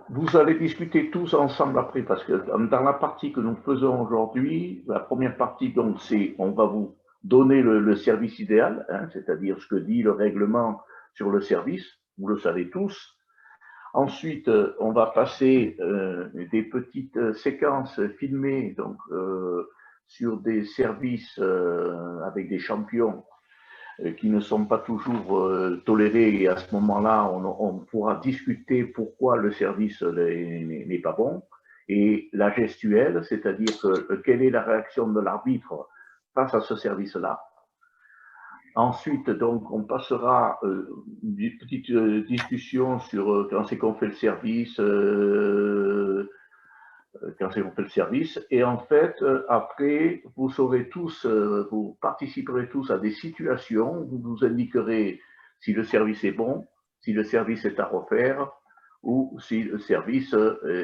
vous allez discuter tous ensemble après, parce que dans la partie que nous faisons aujourd'hui, la première partie, donc, c'est on va vous donner le service idéal, hein, c'est-à-dire ce que dit le règlement sur le service, vous le savez tous. Ensuite, on va passer des petites séquences filmées donc, sur des services avec des champions qui ne sont pas toujours tolérés, et à ce moment-là, on pourra discuter pourquoi le service n'est pas bon. Et la gestuelle, c'est-à-dire quelle est la réaction de l'arbitre face à ce service-là. Ensuite, donc, on passera une petite discussion sur quand c'est qu'on fait le service, et en fait, après, vous saurez tous, vous participerez tous à des situations, vous nous indiquerez si le service est bon, si le service est à refaire, ou si le service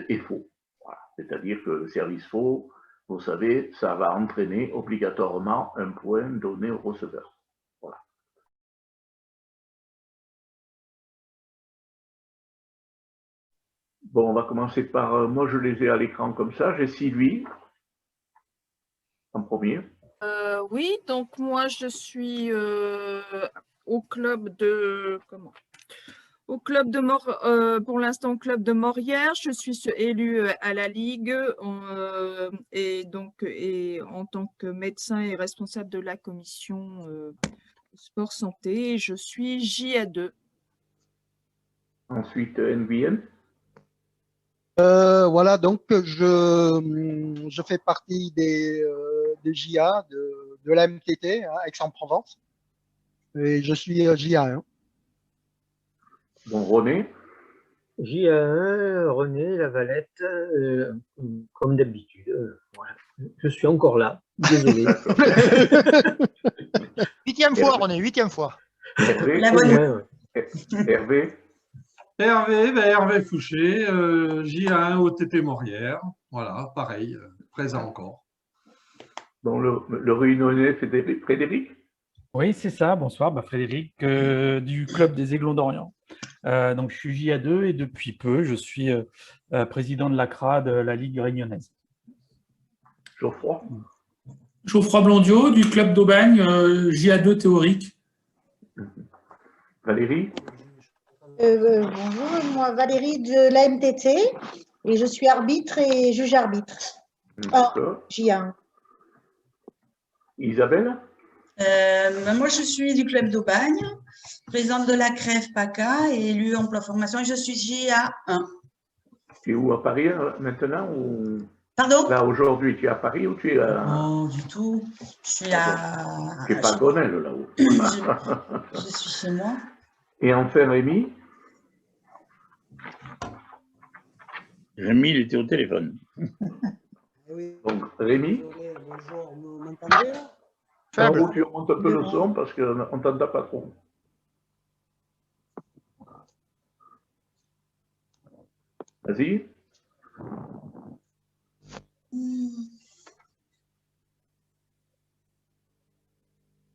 est faux. Voilà. C'est-à-dire que le service faux, vous savez, ça va entraîner obligatoirement un point donné au receveur. Voilà. Bon, on va commencer par, moi je les ai à l'écran comme ça, j'ai Sylvie en premier. Oui, donc moi je suis au club de pour l'instant au club de Morières. Je suis élue à la Ligue et en tant que médecin et responsable de la commission sport santé, je suis JA2. Ensuite NVN. Voilà, donc je fais partie des JA de la MTT, hein, Aix-en-Provence, et je suis JA1. Bon, René. JA1, René Lavalette, comme d'habitude. Voilà. Je suis encore là, désolé. 8e fois, René, 8e fois. Hervé. La bonne. Hervé. Hervé Fouché, JA1 OTT Morières. Voilà, pareil, présent encore. Bon, le Réunionnais, Frédéric. Oui, c'est ça. Bonsoir, Frédéric, du club des Aiglons d'Orient. Donc, je suis JA2 et depuis peu, je suis président de l'ACRA de la Ligue réunionnaise. Geoffroy. Geoffroy Blondiot, du club d'Aubagne, JA2 théorique. Valérie. Bonjour, moi Valérie de la MTT et je suis arbitre et juge arbitre. JA1. Isabelle. Moi je suis du club d'Aubagne, présidente de la CREF PACA et élue emploi formation et je suis JA1. Tu es où, à Paris maintenant ou... Pardon? Là aujourd'hui, tu es à Paris ou tu es à... Non, du tout. Je suis à... Tu es pas à Gonel là-haut. Je suis chez moi. Et enfin Rémi. Rémi, il était au téléphone. Donc Rémi. Bonjour, vous m'entendez là? Alors, tu remontes un peu le son parce qu'on ne t'entend pas trop. Vas-y.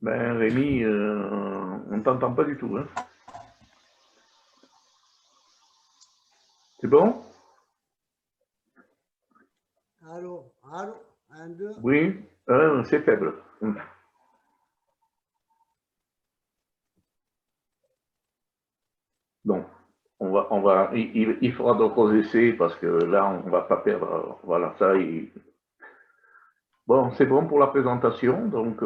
Ben Rémi, on ne t'entend pas du tout. Hein. C'est bon? Allô, allô, 1, 2. Oui, c'est faible. Bon, il faudra d'autres essais parce que là, on ne va pas perdre. Voilà, ça. Bon, c'est bon pour la présentation. Donc,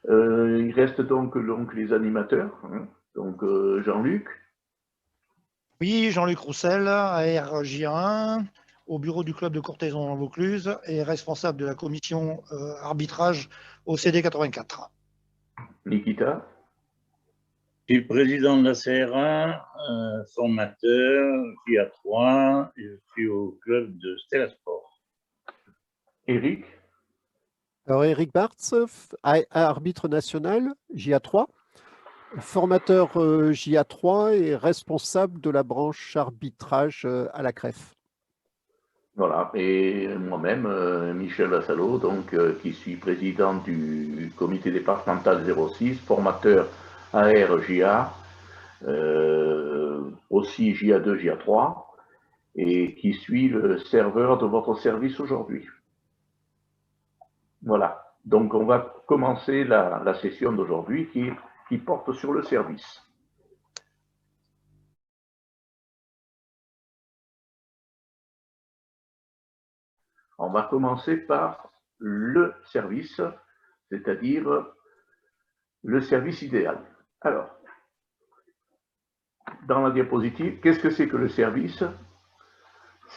il reste donc les animateurs. Hein. Donc, Jean-Luc. Oui, Jean-Luc Roussel, ARJ1, au bureau du club de Courthézon en Vaucluse et responsable de la commission arbitrage au CD 84. Nikita. Je suis président de la CRA, formateur, JA3, et je suis au club de Stella Sport. Eric. Alors, Eric Bartz, arbitre national, JA3, formateur JA3 et responsable de la branche arbitrage à la CREF. Voilà, et moi-même, Michel Vassalo, donc, qui suis président du comité départemental 06, formateur ARJA, aussi JA2, JA3, et qui suit le serveur de votre service aujourd'hui. Voilà, donc on va commencer la session d'aujourd'hui qui porte sur le service. On va commencer par le service, c'est-à-dire le service idéal. Alors, dans la diapositive, qu'est-ce que c'est que le service?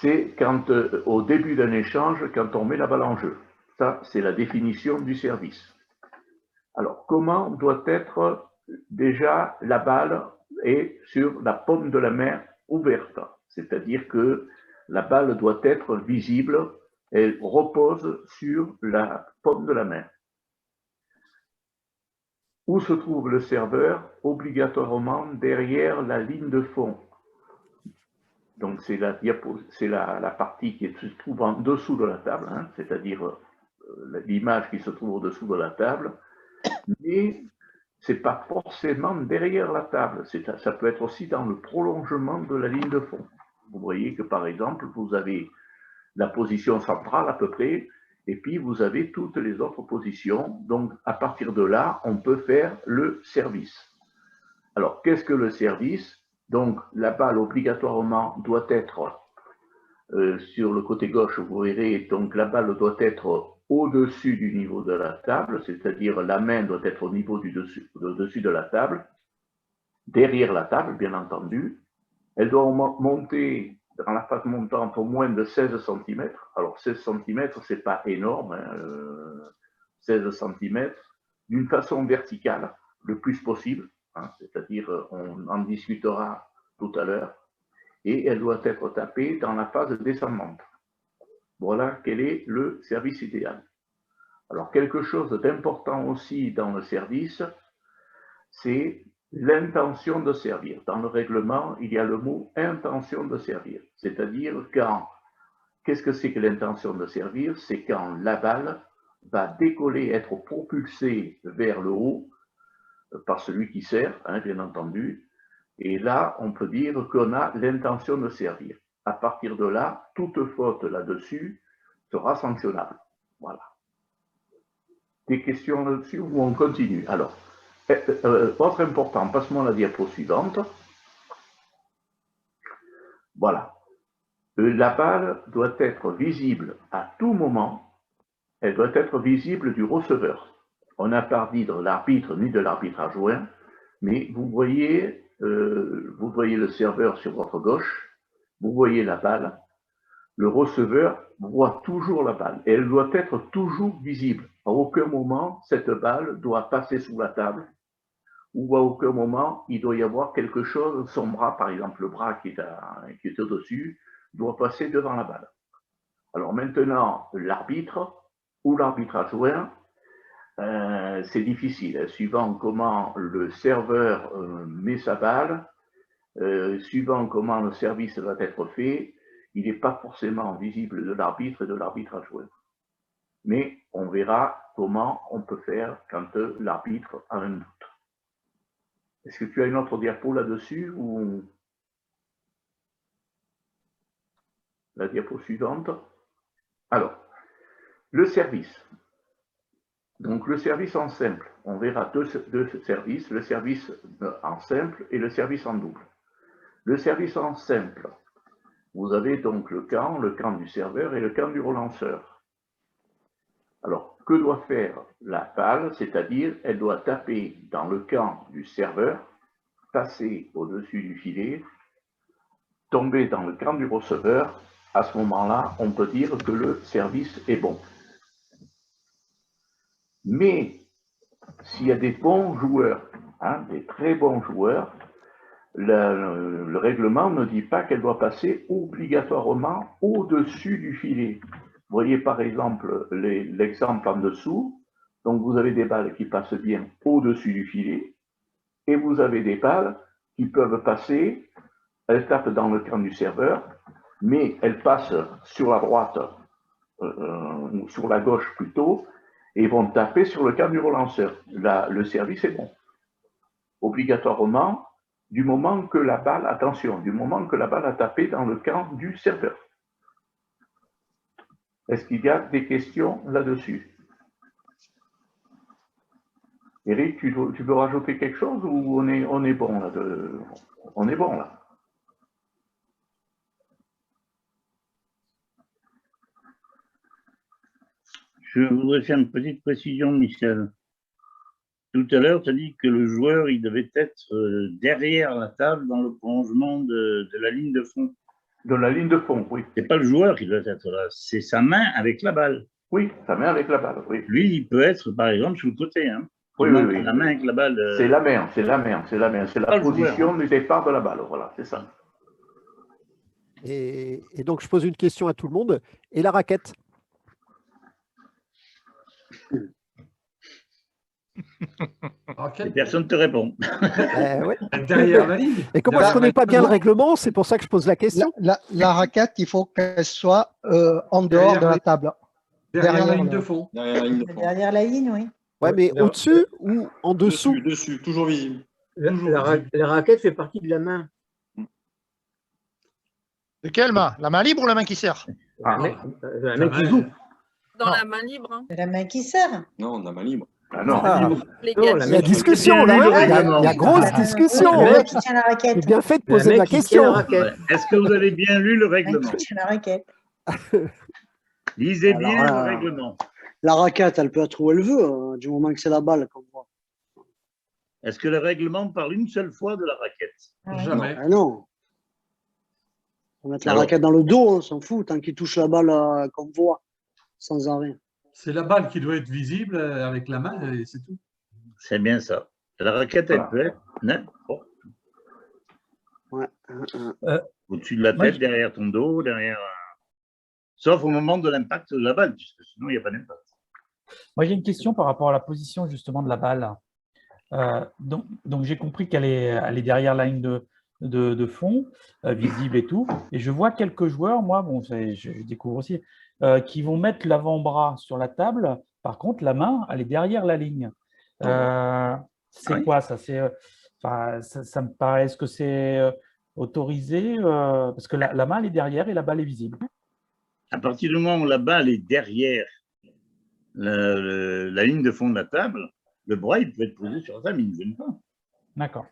C'est quand, au début d'un échange, quand on met la balle en jeu. Ça, c'est la définition du service. Alors, comment doit être déjà la balle est sur la paume de la main ouverte, c'est-à-dire que la balle doit être visible, elle repose sur la paume de la main. Où se trouve le serveur? Obligatoirement derrière la ligne de fond. Donc c'est la partie qui se trouve en dessous de la table, hein, c'est-à-dire l'image qui se trouve au-dessous de la table, mais ce n'est pas forcément derrière la table, ça peut être aussi dans le prolongement de la ligne de fond. Vous voyez que par exemple, vous avez la position centrale à peu près, et puis vous avez toutes les autres positions. Donc à partir de là, on peut faire le service. Alors qu'est-ce que le service? Donc la balle obligatoirement doit être sur le côté gauche, vous verrez, donc la balle doit être au-dessus du niveau de la table, c'est-à-dire la main doit être au niveau du dessus de la table, derrière la table, bien entendu. Elle doit monter dans la phase montante au moins de 16 cm. Alors 16 cm, ce n'est pas énorme, hein, 16 cm, d'une façon verticale, le plus possible, hein, c'est-à-dire on en discutera tout à l'heure, et elle doit être tapée dans la phase descendante. Voilà quel est le service idéal. Alors, quelque chose d'important aussi dans le service, c'est l'intention de servir. Dans le règlement, il y a le mot intention de servir. C'est-à-dire quand, qu'est-ce que c'est que l'intention de servir? C'est quand la balle va décoller, être propulsée vers le haut par celui qui sert, hein, bien entendu. Et là, on peut dire qu'on a l'intention de servir. À partir de là, toute faute là-dessus sera sanctionnable. Voilà. Des questions là-dessus ou on continue? Alors, autre important, passe-moi la diapo suivante. Voilà. La balle doit être visible à tout moment. Elle doit être visible du receveur. On n'a pas dit de l'arbitre ni de l'arbitre adjoint, mais vous voyez le serveur sur votre gauche. Vous voyez la balle, le receveur voit toujours la balle et elle doit être toujours visible. À aucun moment, cette balle doit passer sous la table ou à aucun moment, il doit y avoir quelque chose, son bras, par exemple le bras qui est au-dessus, doit passer devant la balle. Alors maintenant, l'arbitre ou l'arbitre adjoint, c'est difficile, suivant comment le serveur met sa balle, suivant comment le service va être fait, il n'est pas forcément visible de l'arbitre et de l'arbitre adjoint. Mais on verra comment on peut faire quand l'arbitre a un doute. Est-ce que tu as une autre diapo là-dessus ou la diapo suivante? Alors, le service. Donc le service en simple, on verra deux services, le service en simple et le service en double. Le service en simple, vous avez donc le camp du serveur et le camp du relanceur. Alors, que doit faire la balle? C'est-à-dire, elle doit taper dans le camp du serveur, passer au-dessus du filet, tomber dans le camp du receveur. À ce moment-là, on peut dire que le service est bon. Mais, s'il y a des bons joueurs, hein, des très bons joueurs, le règlement ne dit pas qu'elle doit passer obligatoirement au-dessus du filet. Vous voyez par exemple l'exemple en dessous. Donc vous avez des balles qui passent bien au-dessus du filet et vous avez des balles qui peuvent passer, elles tapent dans le camp du serveur, mais elles passent sur la droite, ou sur la gauche plutôt, et vont taper sur le camp du relanceur. Là, le service est bon. Obligatoirement, du moment que la balle, attention, du moment que la balle a tapé dans le camp du serveur. Est-ce qu'il y a des questions là-dessus? Eric, tu veux rajouter quelque chose ou on est bon là on est bon là. Je voudrais faire une petite précision, Michel. Tout à l'heure, tu as dit que le joueur, il devait être derrière la table dans le prolongement de la ligne de fond. De la ligne de fond, oui. C'est pas le joueur qui doit être là, c'est sa main avec la balle. Oui, sa main avec la balle, oui. Lui, il peut être, par exemple, sur le côté. Hein. Oui, oui, oui. La main avec la balle. C'est la main, c'est la main, c'est la main. C'est la position du départ de la balle, voilà, c'est ça. Et donc, je pose une question à tout le monde. Et la raquette? Et personne ne te répond. Ouais. Derrière la ligne. Et comme moi, je ne connais pas bien le règlement, c'est pour ça que je pose la question. La raquette, il faut qu'elle soit en dehors de la table. Derrière la ligne de fond. Derrière la ligne, oui. Ouais, mais au-dessus ou en dessous? Dessus, toujours visible. La raquette fait partie de la main. De quelle main? La main libre ou la main qui sert? La main qui joue. Dans la main libre. Hein. C'est la main qui sert. Non, la main libre. Ah non. Les Non, gars, la Il y a discussion là, il y a grosse discussion. La main hein. qui tient la raquette. C'est bien fait de poser la question. Est-ce que vous avez bien lu le La main règlement? qui tient la raquette. Lisez bien Alors, le règlement. La raquette, elle peut être où elle veut, hein, du moment que c'est la balle qu'on voit. Est-ce que le règlement parle une seule fois de la raquette? Jamais. Ah non. On va mettre la Alors. raquette dans le dos, on s'en fout, tant qu'il touche la balle qu'on voit, sans arrêt. C'est la balle qui doit être visible avec la main et c'est tout. C'est bien ça. La raquette, elle peut être n'importe où. Ouais. Au-dessus de la tête, derrière ton dos, derrière. Sauf au moment de l'impact de la balle, puisque sinon, il n'y a pas d'impact. Moi, j'ai une question par rapport à la position justement de la balle. Donc j'ai compris qu'elle est derrière la ligne de fond, visible et tout. Et je vois quelques joueurs, moi, bon, je découvre aussi, qui vont mettre l'avant-bras sur la table. Par contre, la main, elle est derrière la ligne. C'est quoi ça? Ça me paraît, est-ce que c'est autorisé? Parce que la main, elle est derrière et la balle est visible. À partir du moment où la balle est derrière la ligne de fond de la table, le bras, il peut être posé sur la table, il ne gêne pas. D'accord.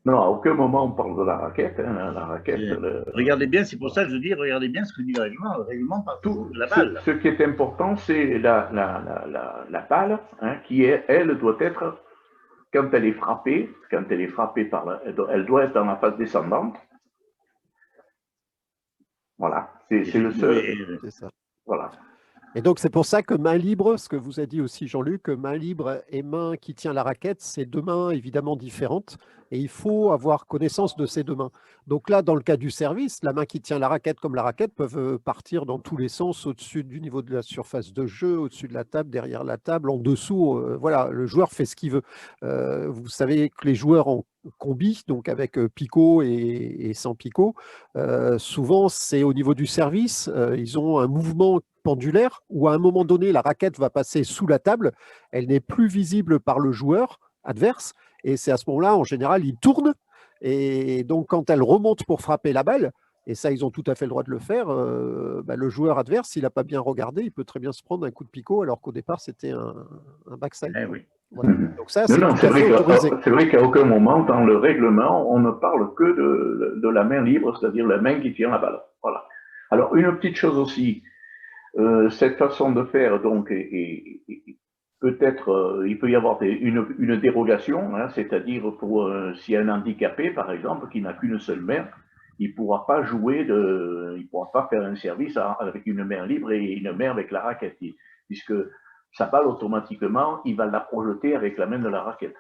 Non, à aucun moment on parle de la raquette. Hein, la raquette Regardez bien, c'est pour ça que je dis, regardez bien ce que dit le règlement. Le règlement parle tout de la balle. Ce qui est important, c'est la balle, hein, qui est, elle, doit être, quand elle est frappée par elle doit être dans la phase descendante. Voilà, c'est le seul. C'est ça. Voilà. Et donc, c'est pour ça que main libre, ce que vous a dit aussi Jean-Luc, main libre et main qui tient la raquette, c'est deux mains évidemment différentes et il faut avoir connaissance de ces deux mains. Donc là, dans le cas du service, la main qui tient la raquette comme la raquette peuvent partir dans tous les sens, au-dessus du niveau de la surface de jeu, au-dessus de la table, derrière la table, en dessous. Voilà, le joueur fait ce qu'il veut. Vous savez que les joueurs en combi, donc avec picot et sans picot, souvent c'est au niveau du service, ils ont un mouvement pendulaire où à un moment donné la raquette va passer sous la table, elle n'est plus visible par le joueur adverse et c'est à ce moment-là en général il tourne et donc quand elle remonte pour frapper la balle, et ça ils ont tout à fait le droit de le faire, le joueur adverse s'il n'a pas bien regardé il peut très bien se prendre un coup de picot alors qu'au départ c'était un backside. Eh oui. Voilà. Donc ça c'est Non, tout à fait autorisé. c'est vrai qu'à aucun moment dans le règlement on ne parle que de la main libre, c'est-à-dire la main qui tient la balle. Voilà. Alors une petite chose aussi. Cette façon de faire, donc, peut-être, il peut y avoir une dérogation, hein, c'est-à-dire pour s'il y a un handicapé, par exemple, qui n'a qu'une seule main, il ne pourra pas il pourra pas faire un service avec une main libre et une main avec la raquette, puisque sa balle, automatiquement, il va la projeter avec la main de la raquette.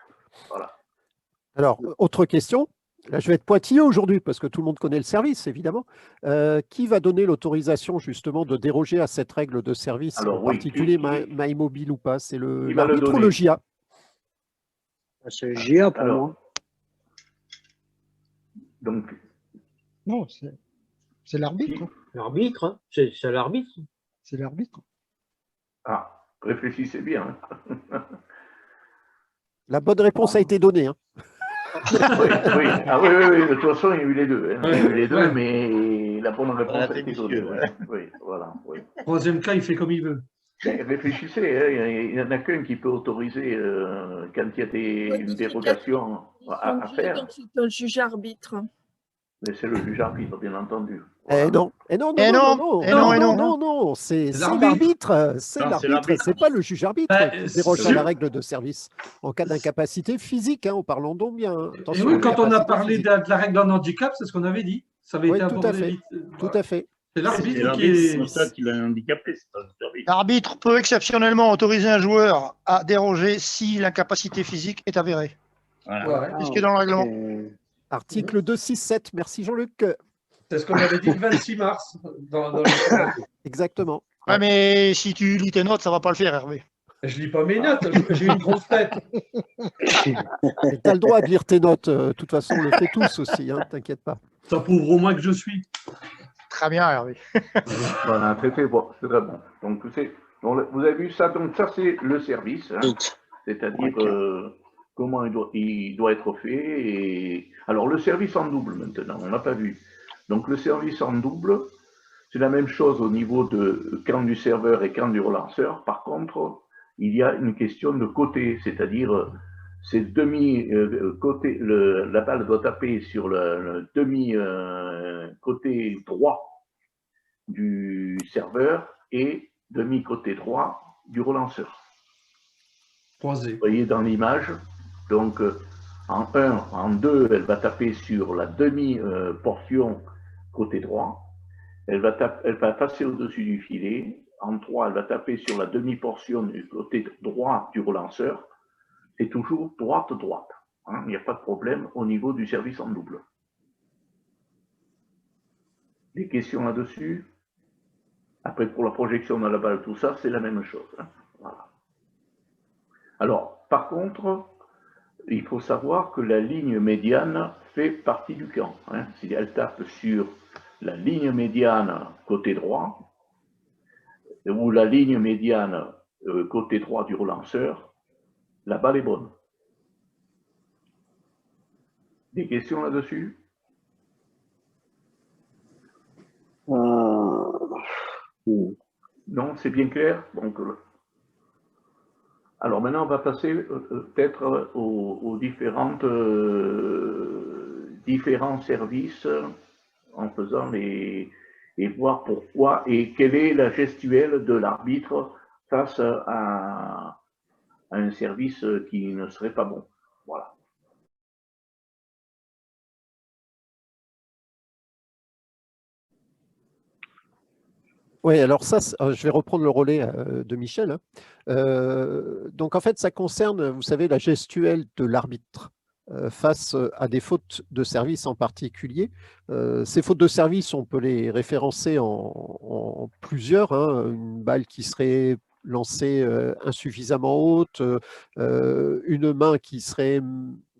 Voilà. Alors, autre question. Là, je vais être pointilleux aujourd'hui parce que tout le monde connaît le service, évidemment. Qui va donner l'autorisation justement de déroger à cette règle de service, alors, en particulier main immobile ou pas? C'est l'arbitre ou le JA? C'est le JA pour moi. Donc, non, c'est l'arbitre. L'arbitre, hein. C'est l'arbitre. C'est l'arbitre. Ah, réfléchissez bien. La bonne réponse a été donnée. Hein. Oui. Ah oui, de toute façon, il y a eu les deux. Hein. Il y a eu les deux, Ouais. mais la bonne réponse Voilà, a été donnée. Oui, voilà. Oui. Troisième cas, il fait comme il veut. Ben, réfléchissez, hein, il n'y en a qu'un qui peut autoriser quand il y a une dérogation à faire. Donc, c'est un juge arbitre. Mais c'est le juge arbitre, bien entendu. Eh non, c'est l'arbitre, c'est pas le juge arbitre qui déroge à la règle de service en cas d'incapacité physique, hein, parlons-donc bien. Hein. Et oui, quand on a parlé de la règle d'un handicap, c'est ce qu'on avait dit. Ça avait été abordé vite. Tout à fait. C'est l'arbitre qui C'est est. pour ça qu'il a handicapé. L'arbitre peut exceptionnellement autoriser un joueur à déroger si l'incapacité physique est avérée. Voilà. C'est ce qui est dans le règlement. Article 267, merci Jean-Luc. C'est ce qu'on avait dit le 26 mars. Exactement. Ouais, mais si tu lis tes notes, ça ne va pas le faire, Hervé. Je lis pas mes notes, j'ai une grosse tête. Tu as le droit de lire tes notes, de toute façon, on le fait tous aussi, hein, t'inquiète pas. Ça prouve au moins que je suis. Très bien, Hervé. Voilà, c'est bon, c'est très bon. Donc, vous avez vu ça, donc ça c'est le service, hein, c'est-à-dire comment il doit être fait. Et... Alors, le service en double maintenant, on n'a pas vu. Donc, le service en double, c'est la même chose au niveau de camp du serveur et camp du relanceur. Par contre, il y a une question de côté, c'est-à-dire c'est demi-côté, la balle doit taper sur le demi-côté droit du serveur et demi-côté droit du relanceur. Croisé. Vous voyez dans l'image, donc en 1, en 2, elle va taper sur la demi-portion côté droit. Elle va passer au-dessus du filet. En 3, elle va taper sur la demi-portion du côté droit du relanceur. C'est toujours droite-droite. Hein, il n'y a pas de problème au niveau du service en double. Des questions là-dessus? Après, pour la projection de la balle, tout ça, c'est la même chose. Hein, voilà. Alors, par contre, il faut savoir que la ligne médiane fait partie du camp. Hein. Si elle tape sur la ligne médiane côté droit, ou la ligne médiane côté droit du relanceur, la balle est bonne. Des questions là-dessus? Non, c'est bien clair. Donc, alors maintenant, on va passer peut-être aux différents services en faisant et voir pourquoi et quelle est la gestuelle de l'arbitre face à un service qui ne serait pas bon. Voilà. Oui, alors ça, je vais reprendre le relais de Michel. Hein. Donc en fait, ça concerne, vous savez, la gestuelle de l'arbitre face à des fautes de service en particulier. Ces fautes de service, on peut les référencer en plusieurs. Hein. Une balle qui serait lancée insuffisamment haute, une main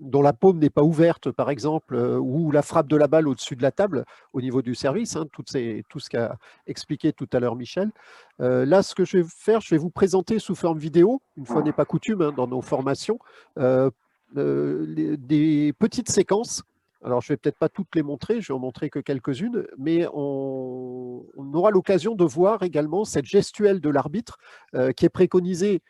dont la paume n'est pas ouverte, par exemple, ou la frappe de la balle au-dessus de la table au niveau du service, hein, tout ce qu'a expliqué tout à l'heure Michel. Là, ce que je vais faire, je vais vous présenter sous forme vidéo, une fois n'est pas coutume hein, dans nos formations, des petites séquences. Alors, je ne vais peut-être pas toutes les montrer, je vais en montrer que quelques-unes, mais on aura l'occasion de voir également cette gestuelle de l'arbitre qui est préconisée,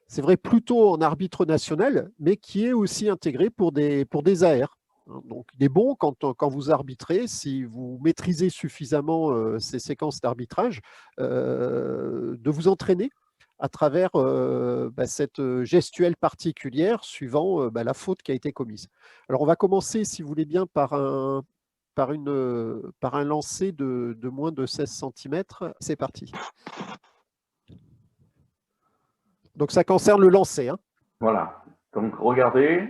c'est vrai, plutôt en arbitre national, mais qui est aussi intégrée pour des AR. Donc, il est bon quand vous arbitrez, si vous maîtrisez suffisamment ces séquences d'arbitrage, de vous entraîner à travers cette gestuelle particulière suivant la faute qui a été commise. Alors, on va commencer, si vous voulez bien, par un lancer de moins de 16 cm. C'est parti. Donc, ça concerne le lancer. Hein. Voilà. Donc, regardez.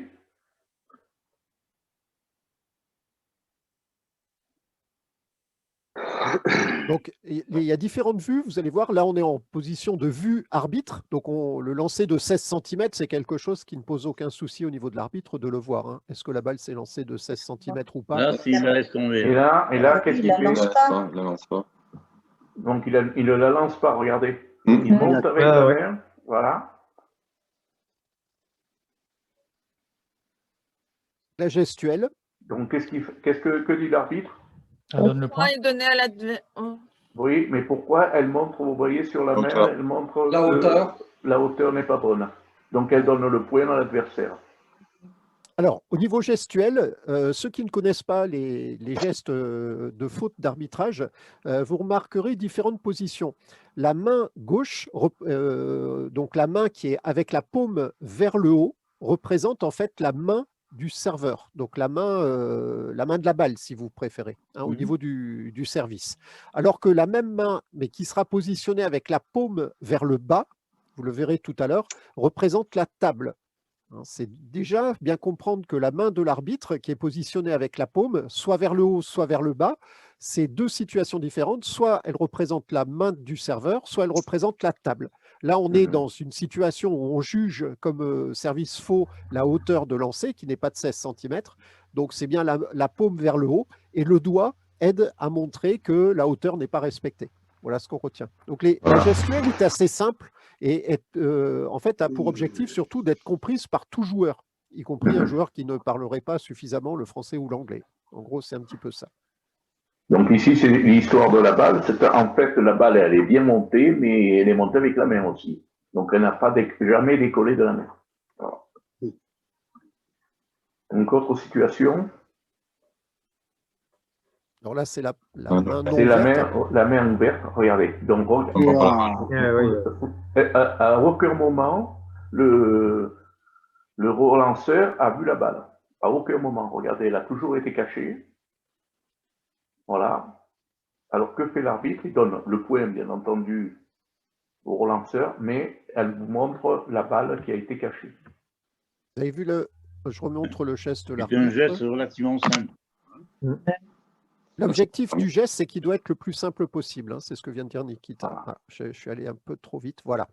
Donc, il y a différentes vues. Vous allez voir, là, on est en position de vue arbitre. Donc, le lancer de 16 cm, c'est quelque chose qui ne pose aucun souci au niveau de l'arbitre de le voir. Hein. Est-ce que la balle s'est lancée de 16 cm ou pas? Là, s'il la laisse tomber. Et là qu'est-ce qu'il fait? Il la lance pas. Donc, il ne la lance pas, regardez. Il monte avec la main. Voilà. La gestuelle. Donc, que dit l'arbitre? Elle donne le point. Il donnait à l'adversaire. Oui, mais pourquoi elle montre, vous voyez sur la main, elle montre La hauteur. La hauteur n'est pas bonne. Donc, elle donne le point à l'adversaire. Alors, au niveau gestuel, ceux qui ne connaissent pas les gestes de faute d'arbitrage, vous remarquerez différentes positions. La main gauche, donc la main qui est avec la paume vers le haut, représente en fait la main du serveur, donc la main de la balle, si vous préférez, hein, au niveau du service. Alors que la même main, mais qui sera positionnée avec la paume vers le bas, vous le verrez tout à l'heure, représente la table. C'est déjà bien comprendre que la main de l'arbitre qui est positionnée avec la paume, soit vers le haut, soit vers le bas, c'est deux situations différentes. Soit elle représente la main du serveur, soit elle représente la table. Là, on est dans une situation où on juge comme service faux la hauteur de lancer, qui n'est pas de 16 cm. Donc, c'est bien la paume vers le haut. Et le doigt aide à montrer que la hauteur n'est pas respectée. Voilà ce qu'on retient. Donc, la gestuelle est assez simple et en fait a pour objectif surtout d'être comprise par tout joueur, y compris un joueur qui ne parlerait pas suffisamment le français ou l'anglais. En gros, c'est un petit peu ça. Donc ici, c'est l'histoire de la balle. En fait, la balle, elle est bien montée, mais elle est montée avec la main aussi. Donc, elle n'a pas jamais décollé de la main. Voilà. Donc, autre situation. Alors là, c'est la main non C'est ouverte. la main ouverte, regardez. Donc, à aucun moment, le relanceur a vu la balle. À aucun moment. Regardez, elle a toujours été cachée. Voilà. Alors, que fait l'arbitre? Il donne le point, bien entendu, au relanceur, mais elle vous montre la balle qui a été cachée. Vous avez vu je remontre le geste de C'est l'arbitre. un geste relativement simple. L'objectif du geste, c'est qu'il doit être le plus simple possible. Hein, c'est ce que vient de dire Nikita. Ah, je suis allé un peu trop vite. Voilà.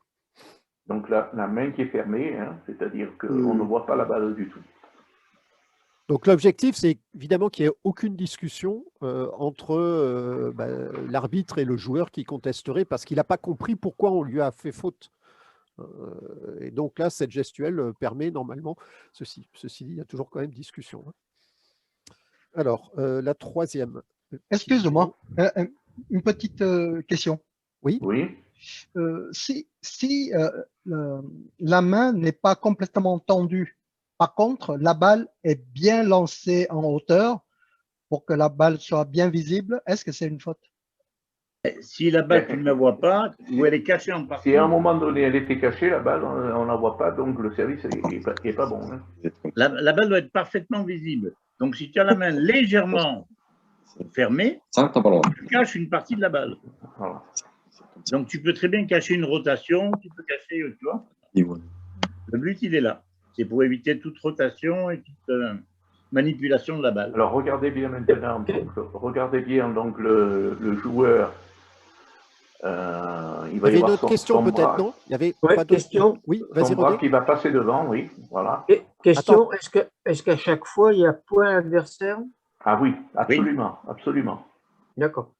Donc, la main qui est fermée, hein, c'est-à-dire qu'on ne voit pas la balle du tout. Donc, l'objectif, c'est évidemment qu'il n'y ait aucune discussion entre l'arbitre et le joueur qui contesterait parce qu'il n'a pas compris pourquoi on lui a fait faute. Et donc là, cette gestuelle permet normalement ceci. Ceci dit, il y a toujours quand même discussion. Hein. Alors, la troisième. Excuse-moi, une petite question. Oui. Oui. Si la main n'est pas complètement tendue, par contre, la balle est bien lancée en hauteur pour que la balle soit bien visible, est-ce que c'est une faute? Si la balle, tu ne la vois pas, ou elle est cachée en partie. Si à un moment donné, elle était cachée, la balle, on ne la voit pas, donc le service n'est pas bon. Hein. La balle doit être parfaitement visible. Donc, si tu as la main légèrement fermée, tu caches une partie de la balle. Voilà. Donc, tu peux très bien cacher une rotation, tu peux cacher, tu vois. Le but, il est là. C'est pour éviter toute rotation et toute manipulation de la balle. Alors, regardez bien maintenant, regardez bien donc le joueur. Il va y avait une autre question peut-être, non? Il y avait pas d'autres questions. Oui, vas-y, René. Qui va passer devant, oui, voilà. Et question, est-ce qu'à chaque fois, il y a point adversaire? Ah oui, absolument, absolument. D'accord.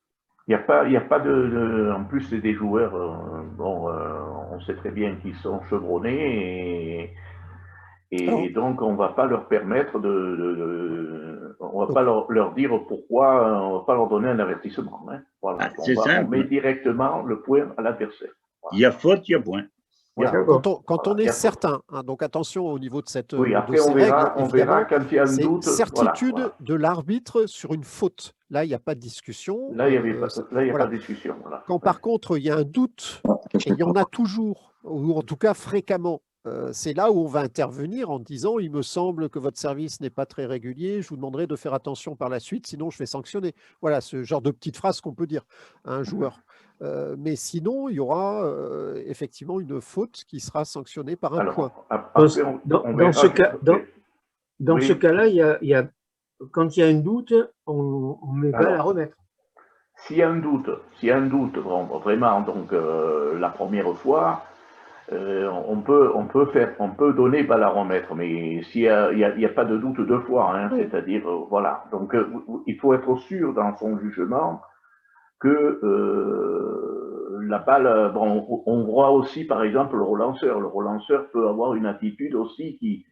Il n'y a pas de... En plus, c'est des joueurs, on sait très bien qu'ils sont chevronnés et donc on ne va pas leur permettre on ne va pas leur dire pourquoi, on ne va pas leur donner un avertissement. Hein. Voilà. On met directement le point à l'adversaire. Voilà. Il y a faute, il y a point. Voilà. Quand on est certain, hein, donc attention au niveau de cette après, on verra quand il y a un doute. Certitude de l'arbitre sur une faute. Là, il n'y a pas de discussion. Là, il n'y a pas de discussion. Voilà. Quand par contre, il y a un doute, et il y en a toujours, ou en tout cas fréquemment, c'est là où on va intervenir en disant « il me semble que votre service n'est pas très régulier, je vous demanderai de faire attention par la suite, sinon je vais sanctionner ». Voilà, ce genre de petite phrase qu'on peut dire à un joueur. Mais sinon, il y aura effectivement une faute qui sera sanctionnée par un point. Dans ce cas-là, quand il y a un doute, on ne met pas à la remettre. S'il y a un doute, vraiment, donc la première fois, on peut donner pas la remettre, mais s'il n'y a pas de doute deux fois, hein, c'est-à-dire, voilà. Donc, il faut être sûr dans son jugement que la balle, on voit aussi, par exemple, le relanceur. Le relanceur peut avoir une attitude aussi qui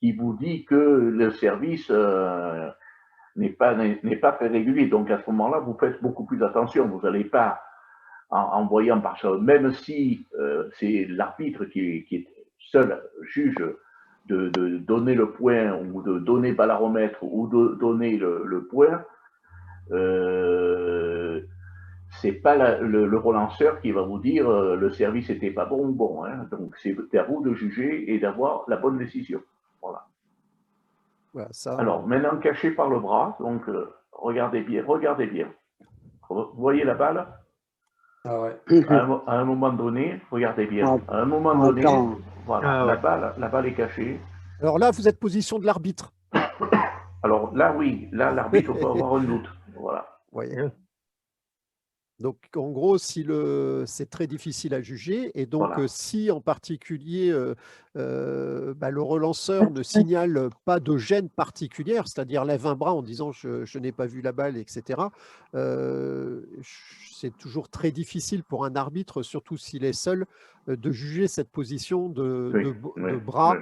qui vous dit que le service n'est pas très régulier. Donc à ce moment-là, vous faites beaucoup plus attention. Vous n'allez pas, en voyant par ça, même si c'est l'arbitre qui est seul juge de donner le point ou de donner balaromètre ou de donner le point, c'est pas le relanceur qui va vous dire le service n'était pas bon ou bon. Hein. Donc c'est à vous de juger et d'avoir la bonne décision. Voilà. Voilà, ça, alors maintenant caché par le bras, donc regardez bien. Vous voyez la balle? Ah ouais. À un moment donné, regardez bien. À un moment donné, voilà, la balle est cachée. Alors là, vous êtes position de l'arbitre. Alors là, oui, là, l'arbitre peut avoir un doute. Voilà. Oui. Donc, en gros, c'est très difficile à juger. Et donc, Voilà. Si en particulier le relanceur ne signale pas de gêne particulière, c'est-à-dire lève un bras en disant je n'ai pas vu la balle, etc., c'est toujours très difficile pour un arbitre, surtout s'il est seul, de juger cette position de bras,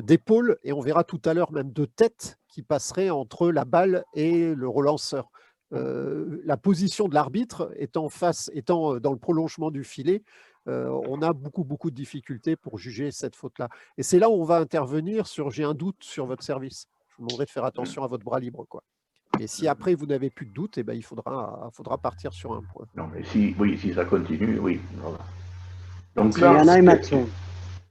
d'épaule, et on verra tout à l'heure même de tête qui passerait entre la balle et le relanceur. La position de l'arbitre étant dans le prolongement du filet, on a beaucoup de difficultés pour juger cette faute-là. Et c'est là où on va intervenir sur j'ai un doute sur votre service. Je vous demanderai de faire attention à votre bras libre, quoi. Et si après vous n'avez plus de doute, eh ben, il faudra partir sur un point. Non, mais si ça continue, oui. Voilà. Donc là,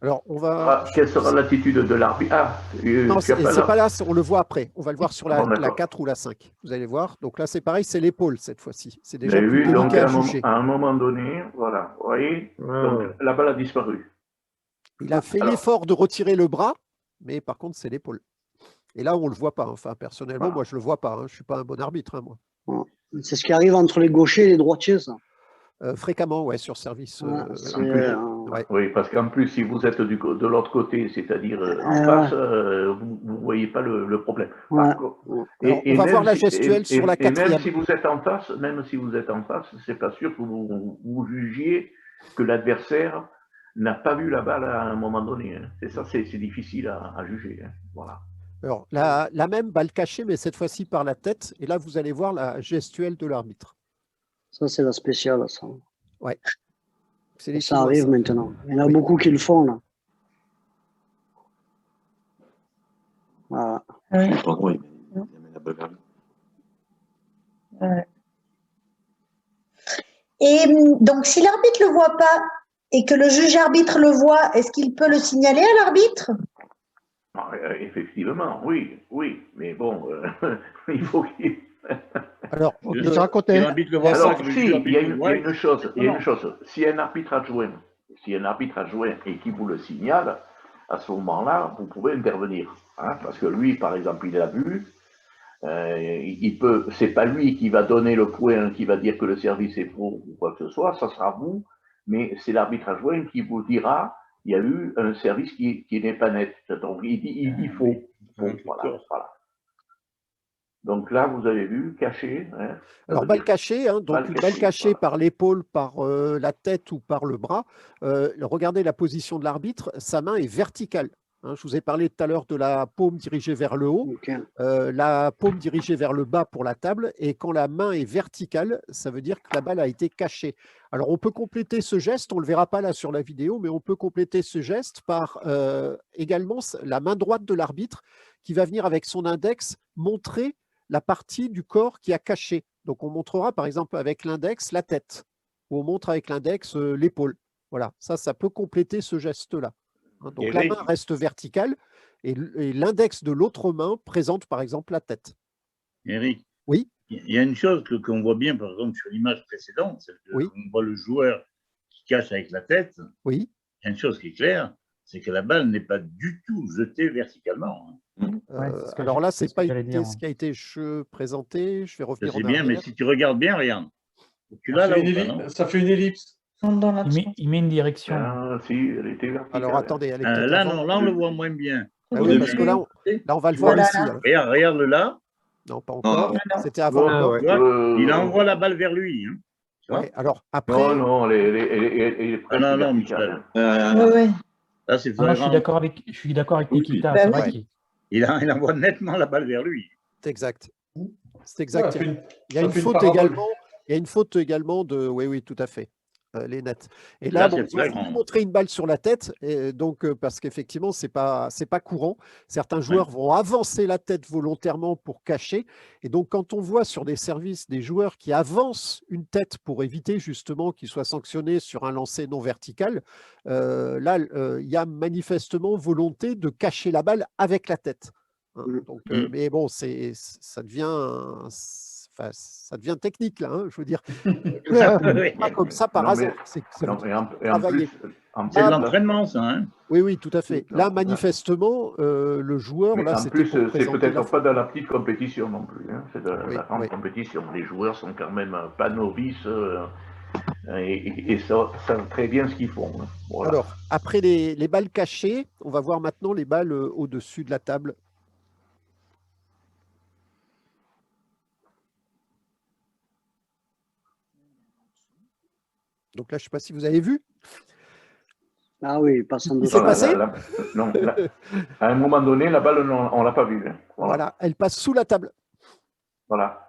alors, on va. Quelle sera l'attitude de l'arbitre? Non, c'est pas là, on le voit après. On va le voir sur la 4 ou la 5. Vous allez voir. Donc là, c'est pareil, c'est l'épaule cette fois-ci. C'est déjà plus délicat à juger. À un moment donné, voilà, vous voyez, donc, la balle a disparu. Il a fait l'effort de retirer le bras, mais par contre, c'est l'épaule. Et là, on ne le voit pas. Enfin, personnellement, moi, je ne le vois pas. Hein. Je ne suis pas un bon arbitre, hein, moi. C'est ce qui arrive entre les gauchers et les droitiers, ça. Fréquemment, ouais, sur service. Oui, parce qu'en plus, si vous êtes de l'autre côté, c'est-à-dire en face, vous ne voyez pas le problème. On va voir la gestuelle sur la 4e. Même si vous êtes en face, c'est pas sûr que vous jugiez que l'adversaire n'a pas vu la balle à un moment donné. Hein. C'est ça, c'est difficile à juger. Hein. Voilà. Alors, la même balle cachée, mais cette fois-ci par la tête. Et là, vous allez voir la gestuelle de l'arbitre. Ça, c'est la spéciale, ça. Ouais. Ça arrive maintenant. Il y en a beaucoup qui le font, là. Voilà. Ouais. Et donc, si l'arbitre ne le voit pas et que le juge arbitre le voit, est-ce qu'il peut le signaler à l'arbitre? Effectivement, oui. Mais bon, il faut qu'il... Alors, de son côté. Il y a une chose. Si un arbitre adjoint et qui vous le signale, à ce moment-là, vous pouvez intervenir. Hein, parce que lui, par exemple, il a vu, c'est pas lui qui va donner le point, qui va dire que le service est faux ou quoi que ce soit, ça sera vous, mais c'est l'arbitre adjoint qui vous dira il y a eu un service qui n'est pas net. Donc, il dit faux. Voilà. Donc là, vous avez vu, caché. Hein, alors, balle cachée, hein, donc une balle cachée par l'épaule, par la tête ou par le bras. Regardez la position de l'arbitre, sa main est verticale. Hein, je vous ai parlé tout à l'heure de la paume dirigée vers le haut, la paume dirigée vers le bas pour la table. Et quand la main est verticale, ça veut dire que la balle a été cachée. Alors, on peut compléter ce geste, on ne le verra pas là sur la vidéo, mais on peut compléter ce geste par également la main droite de l'arbitre qui va venir avec son index montrer la partie du corps qui a caché. Donc, on montrera par exemple avec l'index la tête, ou on montre avec l'index l'épaule. Voilà, ça peut compléter ce geste-là. Hein, donc, Eric, la main reste verticale et l'index de l'autre main présente par exemple la tête. Eric, oui. Il y a une chose qu'on voit bien par exemple sur l'image précédente, c'est qu'on voit le joueur qui cache avec la tête. Oui. Il y a une chose qui est claire, c'est que la balle n'est pas du tout jetée verticalement. Alors là, c'est pas ce qui a été présenté. Je vais revenir. C'est bien, mais si tu regardes bien, regarde. Ça fait une ellipse. Il met une direction. Si, elle était verticale. Alors attendez, elle est là, non, là on le voit moins bien. Ah oui, parce que là, on va le voir ici. Regarde-le là. Non, pas encore. C'était avant. Il envoie la balle vers lui. Hein. Ouais, alors après. Non, elle est presque non, verticale. Là, c'est je suis d'accord avec Nikita. Bah, C'est vrai il envoie nettement la balle vers lui. C'est exact. C'est exact. Ouais, il y a une faute également. Il y a une faute également de. Oui, oui, tout à fait. Les nets. Et là, bon, ils ont montré une balle sur la tête, et donc, parce qu'effectivement, c'est pas courant. Certains joueurs vont avancer la tête volontairement pour cacher. Et donc, quand on voit sur des services des joueurs qui avancent une tête pour éviter justement qu'ils soient sanctionnés sur un lancer non vertical, là, il y a manifestement volonté de cacher la balle avec la tête. Hein. Donc, mais bon, ça devient technique, là, hein, je veux dire. Pas comme ça par hasard. C'est de l'entraînement, ça. Hein. Oui, oui, tout à fait. Là, manifestement, le joueur... Mais là, en plus, c'est peut-être pas dans la petite compétition non plus. Hein. C'est de la grande compétition. Les joueurs sont quand même pas novices et savent très bien ce qu'ils font. Hein. Voilà. Alors, après les balles cachées, on va voir maintenant les balles au-dessus de la table. Donc là, je ne sais pas si vous avez vu. Ah oui, passant de s'est passé non, à un moment donné, la balle, on ne l'a pas vue. Hein. Voilà, elle passe sous la table. Voilà.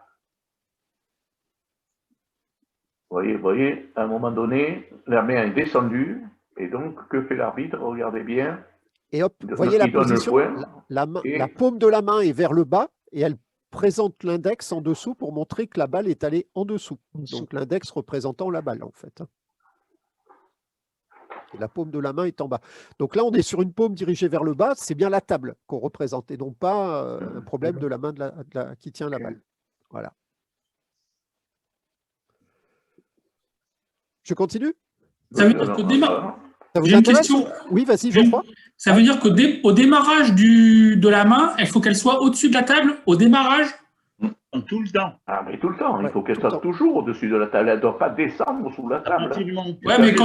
Vous voyez, à un moment donné, la main est descendue. Et donc, que fait l'arbitre? Regardez bien. Et hop, vous voyez la position. La paume de la main est vers le bas et elle présente l'index en dessous pour montrer que la balle est allée en dessous. Donc l'index représentant la balle en fait. Et la paume de la main est en bas. Donc là, on est sur une paume dirigée vers le bas. C'est bien la table qu'on représente et non pas un problème de la main qui tient la balle. Voilà. Je continue? Ça veut dire qu'au démarrage... J'ai une question. Oui, vas-y, Geoffroy. Ça veut dire qu'au démarrage de la main, il faut qu'elle soit au-dessus de la table, au démarrage? Tout le temps. Ah, mais tout le temps. Il faut qu'elle soit toujours au-dessus de la table. Elle ne doit pas descendre sous la table. Oui, mais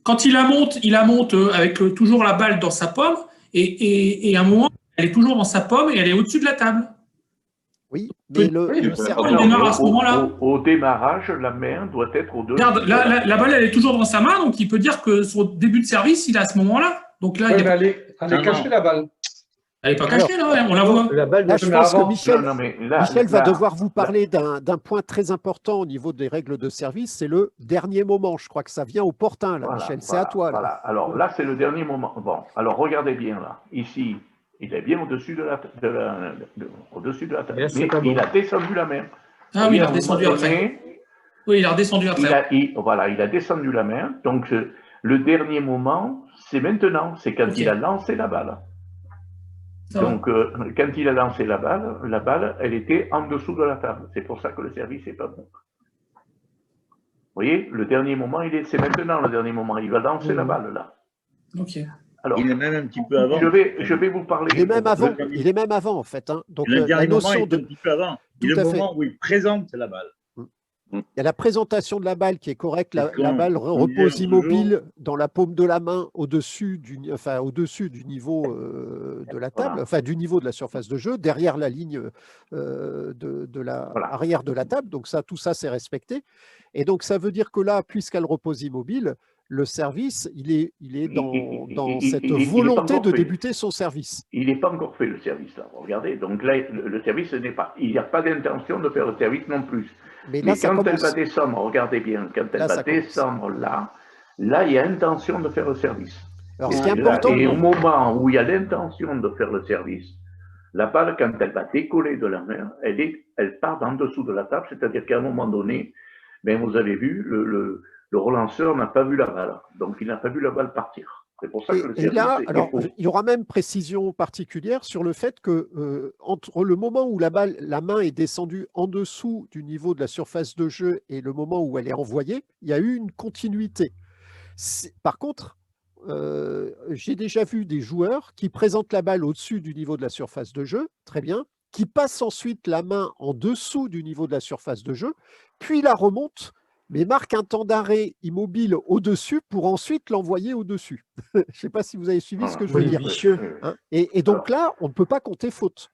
quand il la monte avec toujours la balle dans sa paume, et à un moment, elle est toujours dans sa paume et elle est au-dessus de la table. Oui, mais au démarrage, la main doit être au-dessus. Regarde, la balle, elle est toujours dans sa main, donc il peut dire que son début de service, il est à ce moment-là. Donc là, elle est cachée, la balle. Elle n'est pas cachée, là, on la voit. Là, je pense que Michel va devoir vous parler d'un point très important au niveau des règles de service, c'est le dernier moment. Je crois que ça vient au portin, là, Michel. C'est à toi. Là. Voilà. Alors là, c'est le dernier moment. Bon, alors regardez bien, là. Ici, il est bien au-dessus de la table. Mais il a descendu la main. Ah oui, il a redescendu après. Oui, il a redescendu après. Voilà, il a descendu la main. Donc, le dernier moment, c'est maintenant. C'est quand il a lancé la balle. Donc, quand il a lancé la balle, elle était en dessous de la table. C'est pour ça que le service n'est pas bon. Vous voyez, le dernier moment, c'est maintenant le dernier moment. Il va lancer la balle, là. Ok. Alors, il est même un petit peu avant. Je vais vous parler. Il est même avant, en fait. Hein. Donc, le dernier moment est un petit peu avant. C'est le moment où il présente la balle. Il y a la présentation de la balle qui est correcte. La balle repose immobile dans la paume de la main au-dessus du niveau de la table, enfin du niveau de la surface de jeu, derrière la ligne arrière de la table. Donc tout ça, c'est respecté. Et donc, ça veut dire que là, puisqu'elle repose immobile, le service, il est dans cette volonté de débuter son service. Il n'est pas encore fait, le service, là. Regardez, donc là, le service n'est pas... Il n'y a pas d'intention de faire le service non plus. Mais quand elle va descendre, regardez bien, quand elle va descendre là, il y a intention de faire le service. Alors, ce qui est important... Et au moment où il y a l'intention de faire le service, la balle, quand elle va décoller de la main, elle part en dessous de la table, c'est-à-dire qu'à un moment donné, ben, vous avez vu, le relanceur n'a pas vu la balle, donc il n'a pas vu la balle partir. C'est pour ça que le service il y aura même précision particulière sur le fait que entre le moment où la main est descendue en dessous du niveau de la surface de jeu et le moment où elle est envoyée, il y a eu une continuité. Par contre, j'ai déjà vu des joueurs qui présentent la balle au-dessus du niveau de la surface de jeu, très bien, qui passent ensuite la main en dessous du niveau de la surface de jeu, puis la remontent, mais marque un temps d'arrêt immobile au-dessus pour ensuite l'envoyer au-dessus. Je ne sais pas si vous avez suivi ce que je veux dire. Hein, et donc là, on ne peut pas compter faute.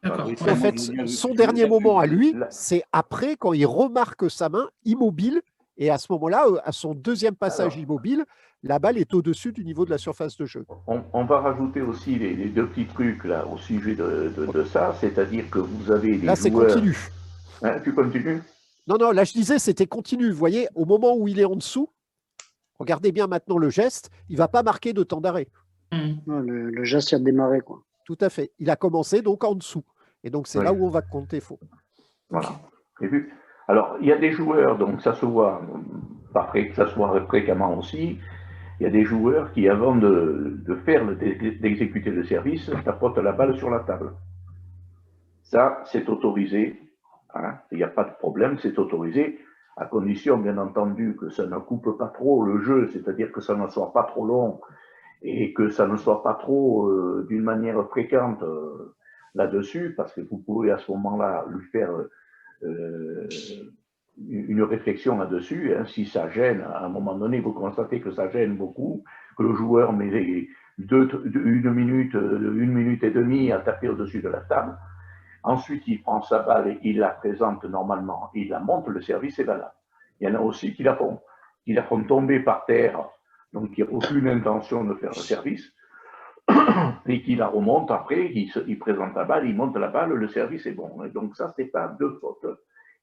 En fait, son dernier moment à lui, c'est après, quand il remarque sa main immobile Et à ce moment-là, à son deuxième passage immobile, la balle est au-dessus du niveau de la surface de jeu. On va rajouter aussi les deux petits trucs là au sujet de ça, c'est-à-dire que vous avez des joueurs… Là, c'est continu. Hein, tu continues? Non, non, là, je disais, c'était continu. Vous voyez, au moment où il est en dessous, regardez bien maintenant le geste, il ne va pas marquer de temps d'arrêt. Le geste, il a démarré, quoi. Tout à fait. Il a commencé donc en dessous. Et donc, c'est là où on va compter faux. Voilà. Alors, il y a des joueurs, donc ça se voit, ça se voit fréquemment aussi, il y a des joueurs qui, avant d'exécuter le service, tapotent la balle sur la table. Ça, c'est autorisé. Hein, il n'y a pas de problème, c'est autorisé, à condition, bien entendu, que ça ne coupe pas trop le jeu, c'est-à-dire que ça ne soit pas trop long et que ça ne soit pas trop d'une manière fréquente là-dessus, parce que vous pouvez à ce moment-là lui faire une réflexion là-dessus. Hein, si ça gêne, à un moment donné, vous constatez que ça gêne beaucoup, que le joueur met une minute et demie à taper au-dessus de la table. Ensuite, il prend sa balle et il la présente normalement, il la monte, le service est là. Il y en a aussi qui la font tomber par terre, donc qui n'ont aucune intention de faire le service, et qui la remontent après, il présente la balle, il monte la balle, le service est bon. Et donc ça, c'est pas deux fautes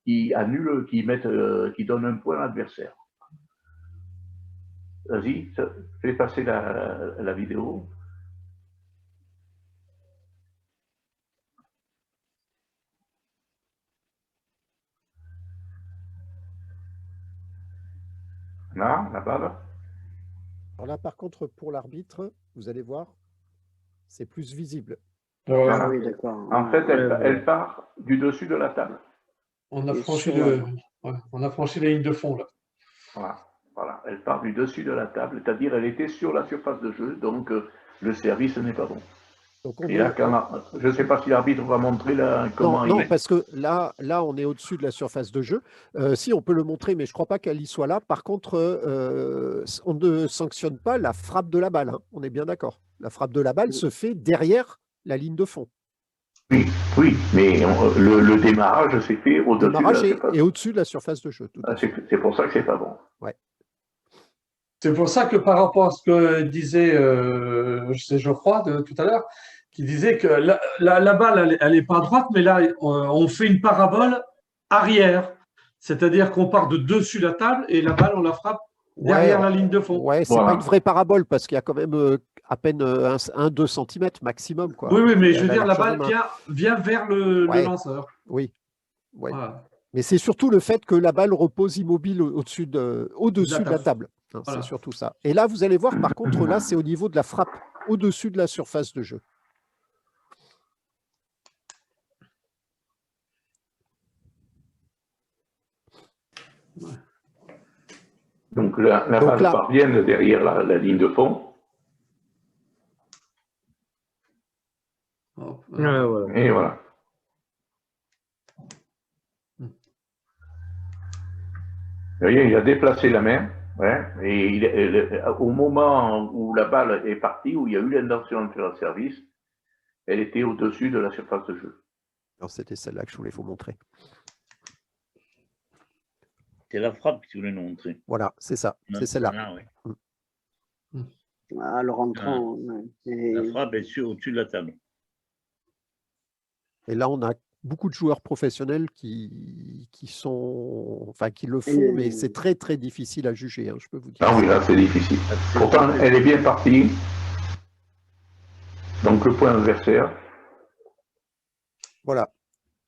qui annulent, qui donnent un point à l'adversaire. Vas-y, fais passer la vidéo. Là, la balle. Alors là, par contre, pour l'arbitre, vous allez voir, c'est plus visible. Voilà. Oui, d'accord. En fait, elle part du dessus de la table. On a franchi la ligne de fond, là. Voilà. Elle part du dessus de la table, c'est-à-dire elle était sur la surface de jeu, donc le service n'est pas bon. Donc et là, je ne sais pas si l'arbitre va montrer là, comment non, parce que là, on est au-dessus de la surface de jeu. Si, on peut le montrer, mais je ne crois pas qu'elle y soit là. Par contre, on ne sanctionne pas la frappe de la balle. Hein. On est bien d'accord. La frappe de la balle se fait derrière la ligne de fond. Oui, mais le démarrage s'est fait au-dessus de la surface. Et au-dessus de la surface de jeu. C'est pour ça que c'est pas bon. Ouais. C'est pour ça que par rapport à ce que disait Geoffroy tout à l'heure, qui disait que la balle, elle n'est pas droite, mais là, on fait une parabole arrière. C'est-à-dire qu'on part de dessus la table et la balle, on la frappe derrière la ligne de fond. Ouais, c'est pas une vraie parabole parce qu'il y a quand même à peine 1-2 cm maximum. Quoi. Oui, mais je veux dire, la balle vient vers le lanceur. Oui. Ouais. Voilà. Mais c'est surtout le fait que la balle repose immobile au-dessus de la table. Hein, voilà. C'est surtout ça. Et là, vous allez voir, par contre, là, c'est au niveau de la frappe, au-dessus de la surface de jeu. Donc la balle parvient derrière la ligne de fond. Et voilà. Vous voyez, il a déplacé la main. Ouais, et au moment où la balle est partie, où il y a eu l'intention de faire le service, elle était au-dessus de la surface de jeu. C'était celle-là que je voulais vous montrer. C'est la frappe que tu voulais nous montrer. Voilà, c'est ça, c'est celle-là. Le rentrant. La frappe est au-dessus de la table. Et là, on a beaucoup de joueurs professionnels qui le font, mais c'est très très difficile à juger, hein, je peux vous dire. Ah oui, là c'est difficile. Pourtant, elle est bien partie. Donc le point adversaire. Voilà.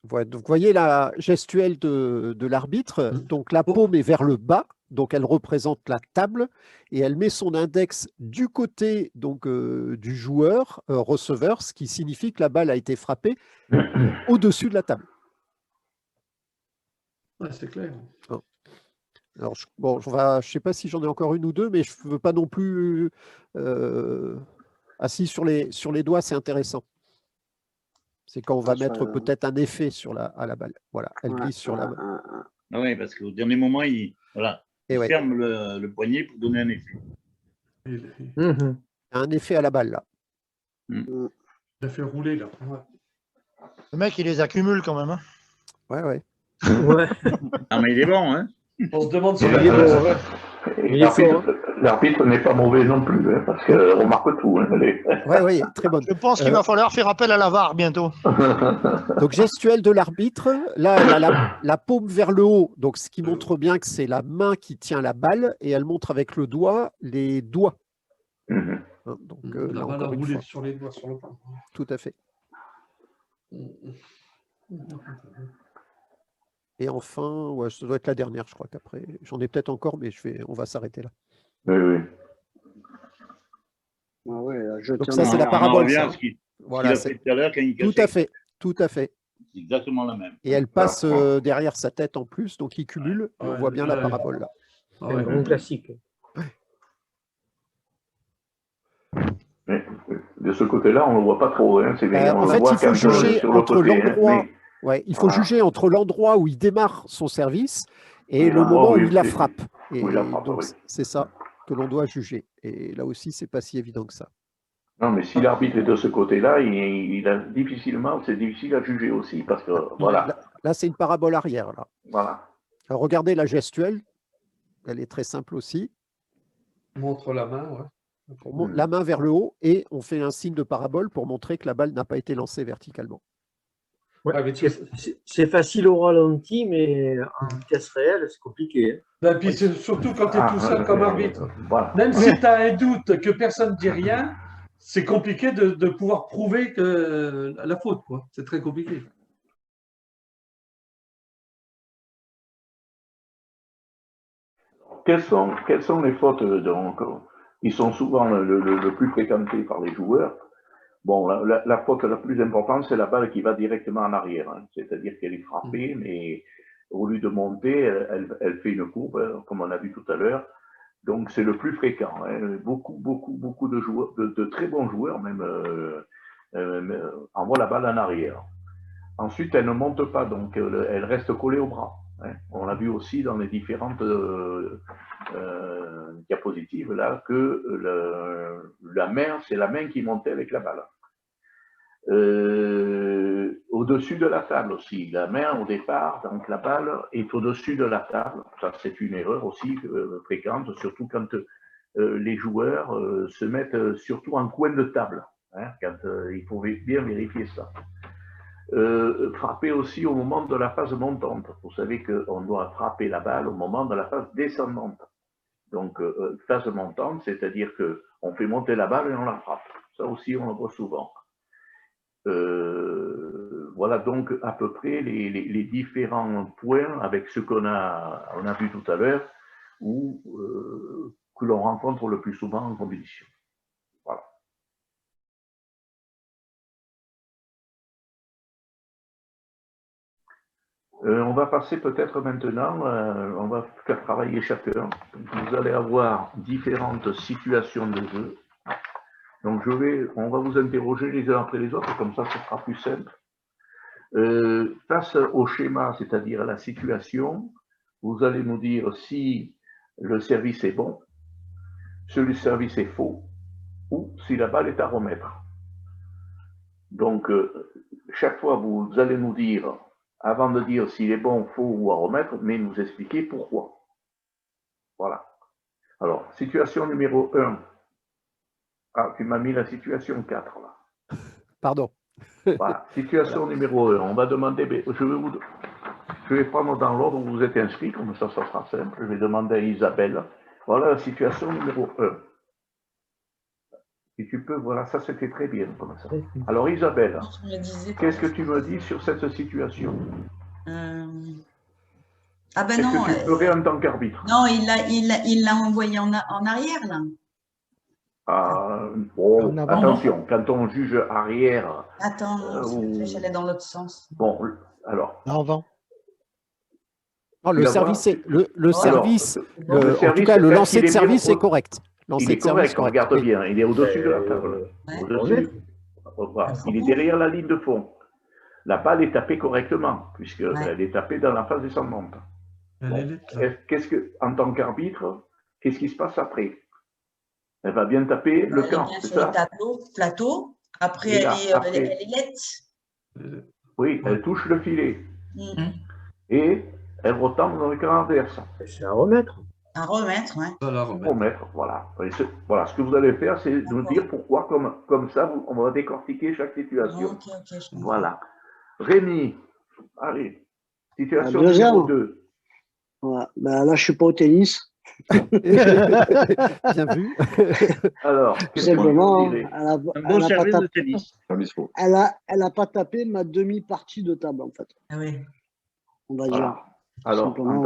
Donc vous voyez la gestuelle de l'arbitre. Donc la paume est vers le bas, donc elle représente la table et elle met son index du côté donc du joueur receveur, ce qui signifie que la balle a été frappée au-dessus de la table. Ouais, c'est clair. Alors, je ne sais pas si j'en ai encore une ou deux, mais je ne veux pas non plus assis sur les doigts, c'est intéressant. C'est quand on va mettre peut-être un effet à la balle. Voilà, elle glisse sur la balle. Ah oui, parce qu'au dernier moment, il ferme le poignet pour donner un effet. Un effet à la balle, là. Il a fait rouler, là. Ouais. Le mec, il les accumule quand même. Hein. Ouais. Ah, mais il est bon, hein. On se demande si l'arbitre n'est pas mauvais non plus, hein, parce qu'elle remarque tout. Hein, oui, très bonne. Je pense qu'il va falloir faire appel à la VAR bientôt. Donc, gestuelle de l'arbitre, là, elle a la paume vers le haut, donc ce qui montre bien que c'est la main qui tient la balle, et elle montre avec le doigt les doigts. Donc, la balle a roulé sur les doigts sur le plan. Tout à fait. Et enfin, ouais, ça doit être la dernière, je crois qu'après, j'en ai peut-être encore, mais on va s'arrêter là. Oui. Ah ouais, donc ça, c'est la parabole. Voilà, Tout à fait. C'est exactement la même. Et elle passe derrière sa tête en plus, donc il cumule. On voit bien la parabole là. C'est un grand classique. Mais de ce côté-là, on ne le voit pas trop. Hein. En fait, il faut juger entre l'endroit. Ouais, il faut juger entre l'endroit où il démarre son service et le moment où il la frappe. Et donc, c'est ça que l'on doit juger. Et là aussi, c'est pas si évident que ça. Non, mais si l'arbitre est de ce côté-là, c'est difficile à juger aussi, parce que voilà. Là, c'est une parabole arrière. Là. Voilà. Alors, regardez la gestuelle. Elle est très simple aussi. On montre la main, ouais. On monte la main vers le haut et on fait un signe de parabole pour montrer que la balle n'a pas été lancée verticalement. Ouais, c'est facile au ralenti, mais en vitesse réelle, c'est compliqué. Et puis surtout quand tu es tout seul comme arbitre. Voilà. Même si tu as un doute que personne ne dit rien, c'est compliqué de pouvoir prouver que la faute. C'est très compliqué. Quelles sont les fautes donc, qui sont souvent le plus fréquentées par les joueurs? Bon, la faute la plus importante, c'est la balle qui va directement en arrière. Hein. C'est-à-dire qu'elle est frappée, mais au lieu de monter, elle fait une courbe, comme on a vu tout à l'heure. Donc, c'est le plus fréquent. Hein. Beaucoup de joueurs, de très bons joueurs même, envoient la balle en arrière. Ensuite, elle ne monte pas, donc elle reste collée au bras. Hein. On l'a vu aussi dans les différentes diapositives là que la main, c'est la main qui montait avec la balle. Au-dessus de la table aussi, la main au départ, donc la balle est au-dessus de la table. Ça, c'est une erreur aussi fréquente, surtout quand les joueurs se mettent surtout en coin de table. Hein, quand il faut bien vérifier ça. Frapper aussi au moment de la phase montante. Vous savez qu'on doit frapper la balle au moment de la phase descendante. Donc, phase montante, c'est-à-dire qu'on fait monter la balle et on la frappe. Ça aussi, on le voit souvent. Voilà donc à peu près les différents points avec ce qu'on a vu tout à l'heure que l'on rencontre le plus souvent en compétition. Voilà. On va passer peut-être maintenant, on va faire travailler chacun. Vous allez avoir différentes situations de jeu. Donc on va vous interroger les uns après les autres, comme ça ce sera plus simple. Face au schéma, c'est-à-dire à la situation, vous allez nous dire si le service est bon, si le service est faux, ou si la balle est à remettre. Donc, chaque fois, vous allez nous dire, avant de dire s'il est bon, faux ou à remettre, mais nous expliquer pourquoi. Voilà. Alors, situation numéro 1. Ah, tu m'as mis la situation 4, là. Pardon. Voilà. Situation numéro 1. On va demander, je vais prendre dans l'ordre où vous êtes inscrits, comme ça sera simple. Je vais demander à Isabelle. Voilà la situation numéro 1. Si tu peux, voilà, ça c'était très bien comme ça. Alors Isabelle, qu'est-ce que tu me dis sur cette situation? Ah ben non. Qu'est-ce que tu ferais en tant qu'arbitre? Non, il l'a envoyé en arrière, là. Ah, bon, attention, quand on juge arrière... Attends, j'allais dans l'autre sens. Bon, alors... Avant. Non, le service, en tout cas, le lancer de service est correct. Il est correct, regarde bien, il est au-dessus de la table. Au-dessus. Il est derrière la ligne de fond. La balle est tapée correctement, puisqu'elle est tapée dans la phase descendante. Bon. En tant qu'arbitre, qu'est-ce qui se passe après? Elle va bien taper le camp, c'est ça? Plateau. Après, elle est lette. Oui, elle touche le filet. Et elle retombe dans le camp adverse. C'est à remettre. À remettre, ouais. Remettre, voilà. Voilà, ce que vous allez faire, c'est nous dire pourquoi, comme ça, on va décortiquer chaque situation. Ok, je comprends. Voilà. Rémi, allez, situation Deuxième. numéro 2. Ouais. Ben, là, je suis pas au tennis. Bien vu. Alors, Tout simplement, Un bon service de tennis. elle a pas tapé ma demi-partie de table, en fait. Ah oui. On va Voilà. dire. Alors, Simplement,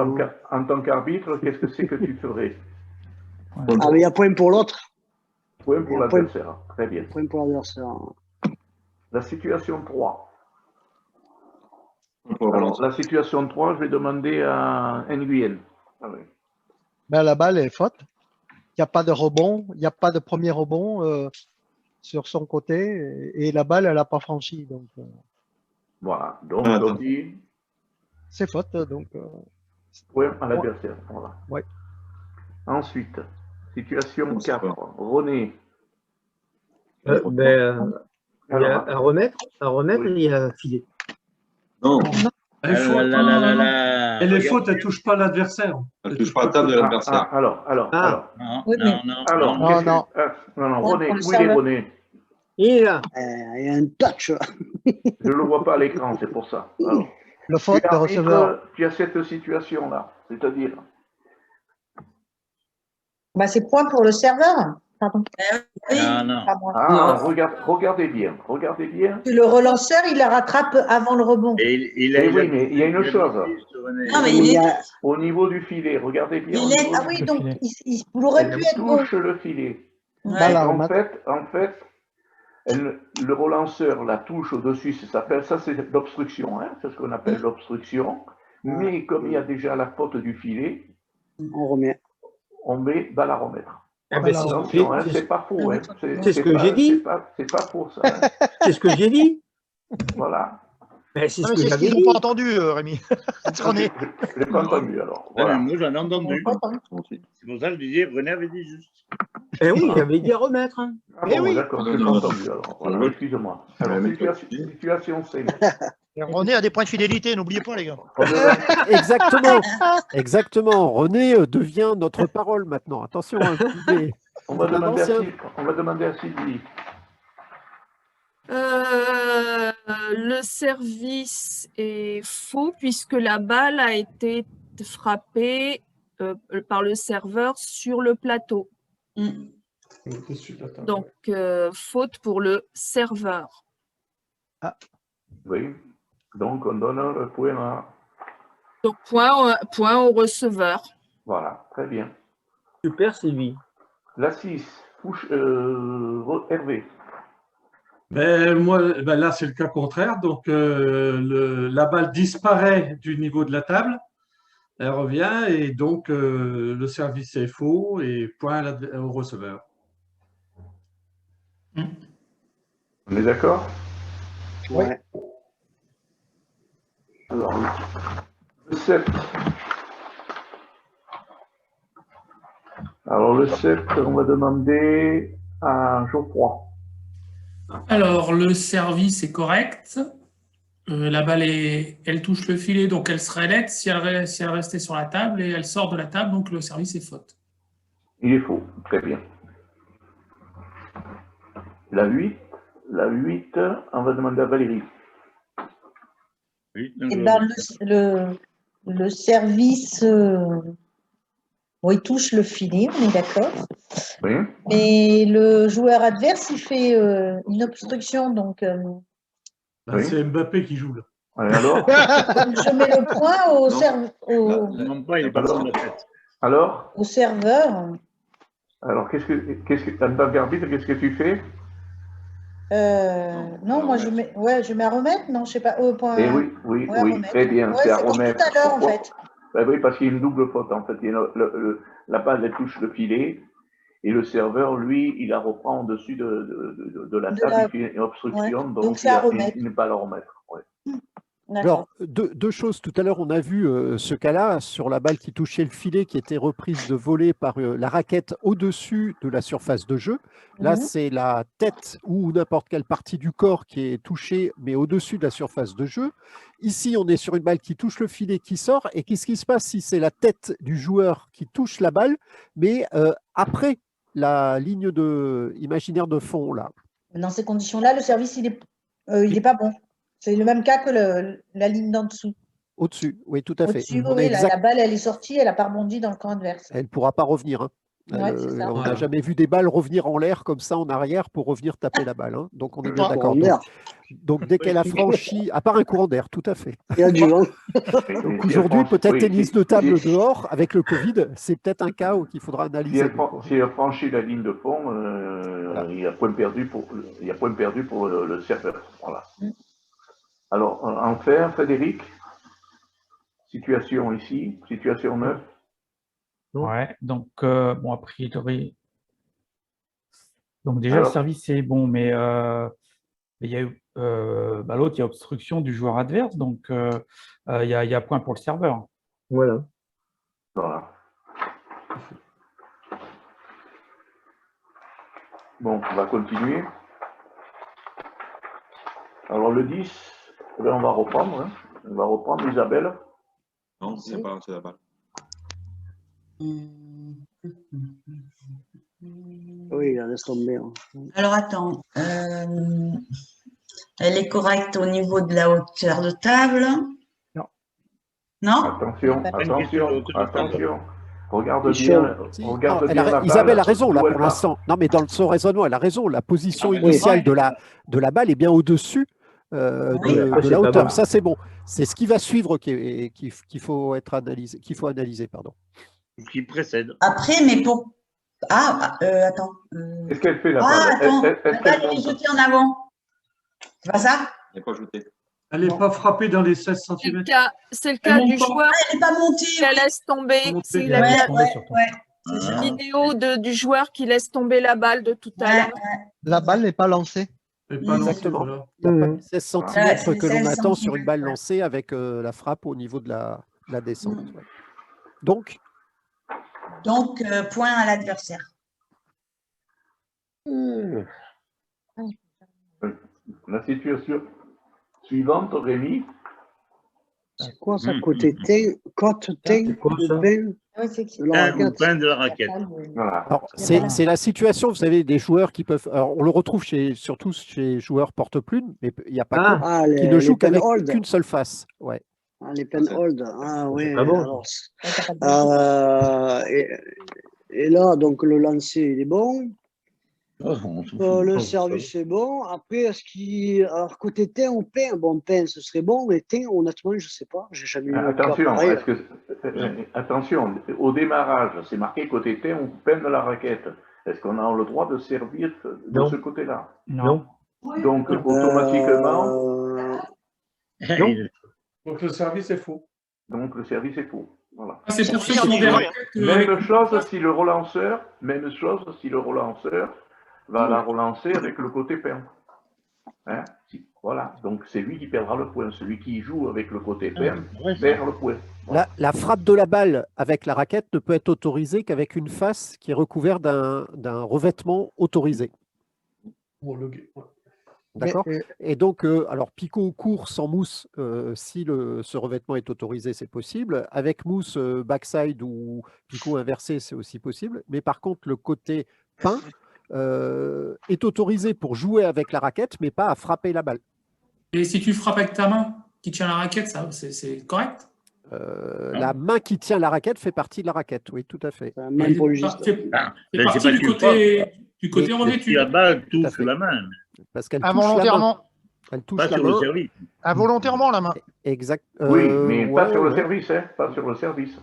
en tant qu'arbitre, qu'est-ce que c'est que tu ferais? Ah, mais il y a point pour l'autre. Point pour l'adversaire. Très bien. Point pour l'adversaire. La situation 3. Alors, la situation 3, je vais demander à Nguyen. Ah oui. Ben, la balle est faute. Il n'y a pas de rebond, il n'y a pas de premier rebond sur son côté et la balle, elle n'a pas franchi. Donc, voilà. Donc, on dit c'est faute. Donc, point à l'adversaire. Voilà. Ouais. Ensuite, situation 4. René. Il y a à remettre, oui. il y a filet. Non. Elle est faute, elle ne touche pas l'adversaire. Elle ne touche pas la table de l'adversaire. Alors. Non, Oui, mais- Non. René, où il est René? Il est là. Il y a un touch. Je ne le vois pas à l'écran, c'est pour ça. Alors, le faute de receveur. tu as cette situation-là, c'est-à-dire Bah, c'est point pour le serveur. Pardon. Non. Pas moi. regardez bien. Et le relanceur, il la rattrape avant le rebond. Mais il y a une chose. Non, mais il est. Au niveau du filet, regardez bien. Ah oui, donc il aurait pu être bon. touche le filet. Ouais. En fait, le relanceur la touche au-dessus, ça c'est l'obstruction, hein, c'est ce qu'on appelle l'obstruction. Mais comme il y a déjà la faute du filet, On remet. on va la remettre. Ah ben, Attention, hein, c'est pas faux. Hein, c'est ce que j'ai dit. C'est pas faux, ça. Hein. C'est ce que j'ai dit. Voilà. Ben, c'est ce que C'est ce j'avais qu'ils dit. n'ont pas entendu, Rémi. René. Je l'ai pas entendu alors. Voilà. Voilà. Moi, j'en ai entendu. C'est pour ça que je disais, René avait dit juste. Eh oui, j'avais dit à remettre. Hein. Ah bon, d'accord, je l'ai pas entendu alors. Voilà, excuse-moi. Alors, situation 5. René a des points de fidélité, n'oubliez pas, les gars. Exactement. René devient notre parole maintenant. Attention. On va demander à Sylvie. Le service est faux puisque la balle a été frappée par le serveur sur le plateau. Donc, faute pour le serveur. Ah. Oui. Donc, on donne le point à... Donc, point au receveur. Voilà, très bien. Super, Sylvie. La 6, Hervé. Là, c'est le cas contraire. Donc, la balle disparaît du niveau de la table. Elle revient et donc le service est faux et point au receveur. On est d'accord? Ouais. Alors, le 7. Alors, le 7, on va demander à Geoffroy. Alors, le service est correct. La balle, elle touche le filet, donc elle serait nette si elle restait sur la table et elle sort de la table, donc le service est faute. Il est faux, très bien. La 8, on va demander à Valérie. Oui, Eh ben, le service, il touche le filet, on est d'accord. Oui. Mais le joueur adverse, il fait une obstruction, donc C'est Mbappé qui joue là. Alors je mets le point au serveur. Alors Au serveur. Alors, qu'est-ce que en tant qu'arbitre, qu'est-ce que tu fais? Non, moi je mets à remettre, non, je sais pas. Point, oui, très bien, c'est à remettre. Tout à l'heure, en fait. Ben oui, parce qu'il y a une double faute, en fait. Il y a la balle, elle touche le filet, et le serveur, lui, il la reprend au-dessus de la table, il fait une obstruction, donc c'est à remettre. il n'est pas à la remettre. Ouais. Alors, deux choses. Tout à l'heure, on a vu ce cas-là sur la balle qui touchait le filet, qui était reprise de volée par la raquette au-dessus de la surface de jeu. Là, c'est la tête ou n'importe quelle partie du corps qui est touchée, mais au-dessus de la surface de jeu. Ici, on est sur une balle qui touche le filet, qui sort. Et qu'est-ce qui se passe si c'est la tête du joueur qui touche la balle, mais après la ligne imaginaire de fond, là? Dans ces conditions-là, le service, il est pas bon. C'est le même cas que la ligne d'en dessous. Au-dessus, oui, tout à fait. Au-dessus, oui, la balle, elle est sortie, elle n'a pas rebondi dans le camp adverse. Elle ne pourra pas revenir. Hein. Ouais, on n'a jamais vu des balles revenir en l'air comme ça en arrière pour revenir taper la balle. Hein. Donc, on est bien d'accord. Donc, dès qu'elle a franchi, à part un courant d'air, tout à fait. Il y a du vent. Donc, aujourd'hui, peut-être tennis de table dehors, avec le Covid, c'est peut-être un cas qu'il faudra analyser. Si elle franchit la ligne de fond, il y a point perdu pour le serveur. Voilà. Alors, enfin, Frédéric, situation ici, situation 9. Ouais, donc, bon, a priori. Donc, déjà, le service est bon, mais il y a eu. L'autre, il y a obstruction du joueur adverse, donc il y a point pour le serveur. Voilà. Voilà. Bon, on va continuer. Alors, le 10. Là, on va reprendre. Hein. On va reprendre Isabelle. Non, c'est pas la balle. Oui, laisse tomber. Hein. Alors, attends. Elle est correcte au niveau de la hauteur de table? Non. Non? Attention. Regarde bien. Isabelle a raison, là, pour l'instant. Non, mais dans son raisonnement, elle a raison. La position initiale de la balle est bien au-dessus de la hauteur. Ça, c'est bon. C'est ce qui va suivre qu'il faut analyser. Pardon. Qui précède. Après, mais pour... attends. Qu'est-ce qu'elle fait, la balle? Attends, la balle est jetée en avant. C'est pas ça? Elle n'est pas jetée. Elle n'est pas frappée dans les 16 cm. C'est le cas du joueur. Elle n'est pas montée. Elle laisse tomber. C'est la vidéo du joueur qui laisse tomber la balle de tout à l'heure. La balle n'est pas lancée. Exactement. Il n'y a pas 16 cm que l'on attend sur une balle lancée avec la frappe au niveau de la descente. Ouais. Donc, point à l'adversaire. La situation suivante, Rémi. C'est quoi ça, côté T, côte T, le pain de la raquette. Alors, c'est la situation, vous savez, des joueurs qui peuvent. Alors, on le retrouve surtout chez joueurs porte-plume, mais il n'y a pas qui ne jouent qu'avec qu'une seule face. Ouais. Les penhold. Ah oui. Ah bon. Et là, donc le lancer, il est bon. Le service est bon. Après, alors côté teint ou pain, bon, pain, ce serait bon, mais teint, honnêtement, je ne sais pas. J'ai jamais vu. Attention, au démarrage, c'est marqué côté teint ou pain de la raquette. Est-ce qu'on a le droit de servir de ce côté-là? Non. Donc, automatiquement. Non. Donc, le service est faux. Voilà. C'est pour ceux qui ont des raquettes. Même chose si le relanceur va la relancer avec le côté pain. Hein? Voilà, donc c'est lui qui perdra le point. Celui qui joue avec le côté pain perd le point. Voilà. La frappe de la balle avec la raquette ne peut être autorisée qu'avec une face qui est recouverte d'un revêtement autorisé. D'accord. Et donc, alors picot au court sans mousse, si ce revêtement est autorisé, c'est possible. Avec mousse backside ou picot inversé, c'est aussi possible. Mais par contre, le côté peint est autorisé pour jouer avec la raquette, mais pas à frapper la balle. Et si tu frappes avec ta main qui tient la raquette, c'est correct? La main qui tient la raquette fait partie de la raquette, oui, tout à fait. C'est partie du côté revêtu. La balle touche la main. Parce qu'elle involontairement. Elle touche pas la sur main. le service. Involontairement, la main. Exact. Oui, mais pas sur le service, hein, pas sur le service.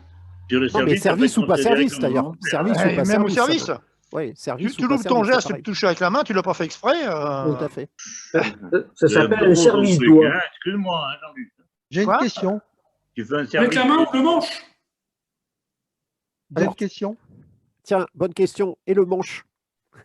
Sur le non, mais service ou pas service, d'ailleurs. Service ou pas même au service. Oui, service tu loupes ton geste, tu touches avec la main, tu ne l'as pas fait exprès. Tout à fait. Ça s'appelle un service doigt. Excuse-moi, Jean-Luc. J'ai une question. Tu fais un service avec la main ou le manche? J'ai une question. Tiens, bonne question. Et le manche?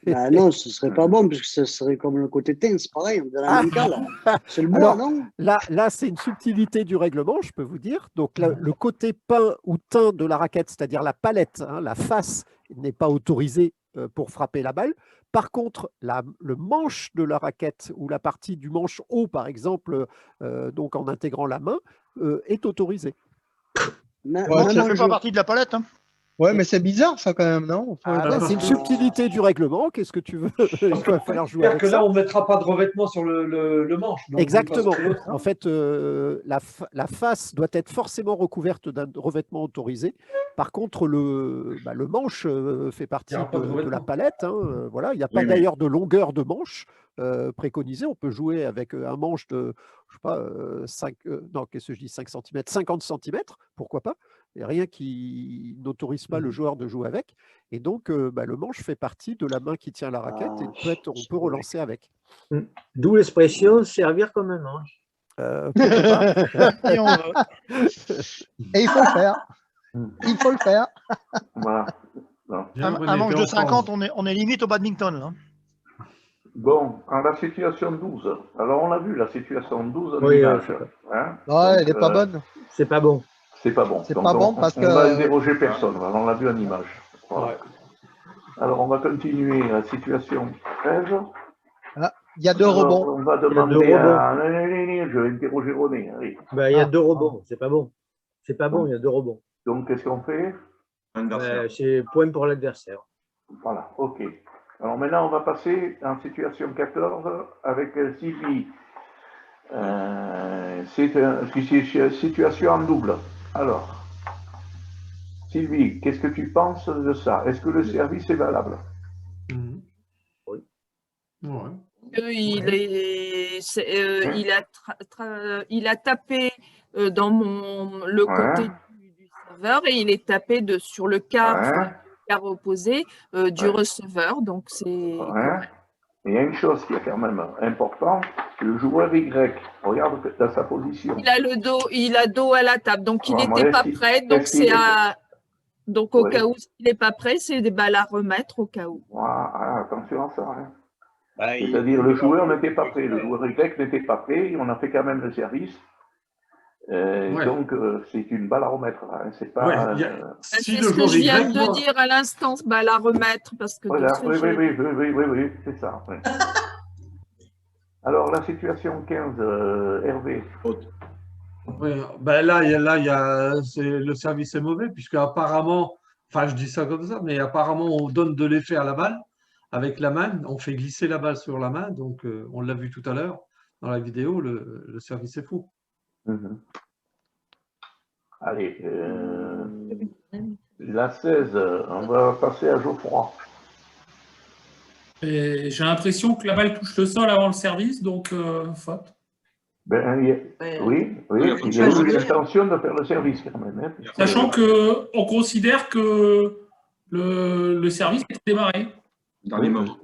Bah non, ce serait pas bon, puisque ce serait comme le côté teint, c'est pareil, on est dans la même cas, là. C'est le bois, Alors, non? là c'est une subtilité du règlement, je peux vous dire. Donc, le côté peint ou teint de la raquette, c'est-à-dire la palette, hein, la face, n'est pas autorisé pour frapper la balle. Par contre, le manche de la raquette ou la partie du manche haut, par exemple, donc en intégrant la main, est autorisé. Ça ne fait pas partie de la palette. Hein. Ouais, mais c'est bizarre ça quand même, non? C'est une subtilité du règlement, qu'est-ce que tu veux? Il va falloir jouer avec que ça. là, on ne mettra pas de revêtement sur le manche. Donc Exactement. En fait, la face doit être forcément recouverte d'un revêtement autorisé. Par contre, le manche fait partie de la palette. Hein, voilà. Il n'y a pas d'ailleurs de longueur de manche préconisée. On peut jouer avec un manche de, je sais pas, 5 cm, 50 cm, pourquoi pas. Il n'y a rien qui n'autorise pas le joueur de jouer avec. Et donc, le manche fait partie de la main qui tient la raquette et on peut relancer avec. D'où l'expression servir comme un manche. Et on veut. Et il faut le faire. Il faut le faire. Voilà. Un manche de 50, on est limite au badminton. Là. Bon, en la situation 12. Alors, on l'a vu, la situation 12 en Oui, image. Hein? Ouais, elle n'est pas bonne. C'est pas bon. C'est pas bon. C'est Donc, pas bon parce on que. va déroger personne. Voilà, on l'a vu en image. Voilà. Ouais. Alors, on va continuer la situation 13. Ah, il y a deux rebonds. On va demander à. Je vais interroger René. Il y a deux rebonds. C'est pas bon. C'est pas bon, il y a deux rebonds. Donc, qu'est-ce qu'on fait? C'est point pour l'adversaire. Voilà, ok. Alors maintenant, on va passer en situation 14 avec Sylvie. C'est une situation en double. Alors, Sylvie, qu'est-ce que tu penses de ça? Est-ce que le service est valable? Oui. Il a tapé dans le côté du serveur et il est tapé sur le quart opposé du receveur. Donc, c'est. Il y a une chose qui est quand même importante, le joueur Y, regarde dans sa position. Il a dos à la table, donc il n'était pas prêt. Donc c'est donc au cas où il n'est pas prêt, c'est des balles à remettre au cas où. Attention à ça. Hein. C'est-à-dire le joueur n'était pas prêt, le joueur Y n'était pas prêt, on a fait quand même le service. Donc c'est une balle à remettre. Hein. C'est pas. C'est ce que je viens de dire à l'instant, balle à remettre parce que. Voilà, oui, c'est ça. Ouais. Alors la situation 15, Hervé. Oui, là, le service est mauvais puisque apparemment, enfin je dis ça comme ça, mais apparemment on donne de l'effet à la balle avec la main, on fait glisser la balle sur la main, donc on l'a vu tout à l'heure dans la vidéo, le service est faux. Allez, la 16, on va passer à Geoffroy. J'ai l'impression que la balle touche le sol avant le service, donc faute. Oui, il a eu l'intention de faire le service quand même. Hein, sachant qu'on considère que le service est démarré. Dans les moments.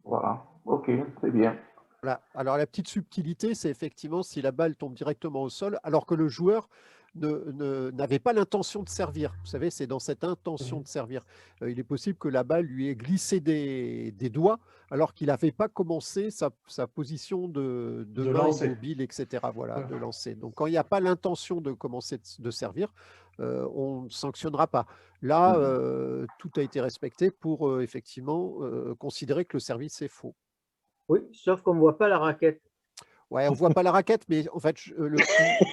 Voilà, ok, c'est bien. Voilà. Alors la petite subtilité, c'est effectivement si la balle tombe directement au sol, alors que le joueur n'avait pas l'intention de servir. Vous savez, c'est dans cette intention de servir. Il est possible que la balle lui ait glissé des doigts, alors qu'il n'avait pas commencé sa position de main mobile, etc. Voilà, de lancer. Donc quand il n'y a pas l'intention de commencer de servir, on ne sanctionnera pas. Là, tout a été respecté pour effectivement considérer que le service est faux. Oui, sauf qu'on ne voit pas la raquette. Ouais, on ne voit pas la raquette, mais en fait,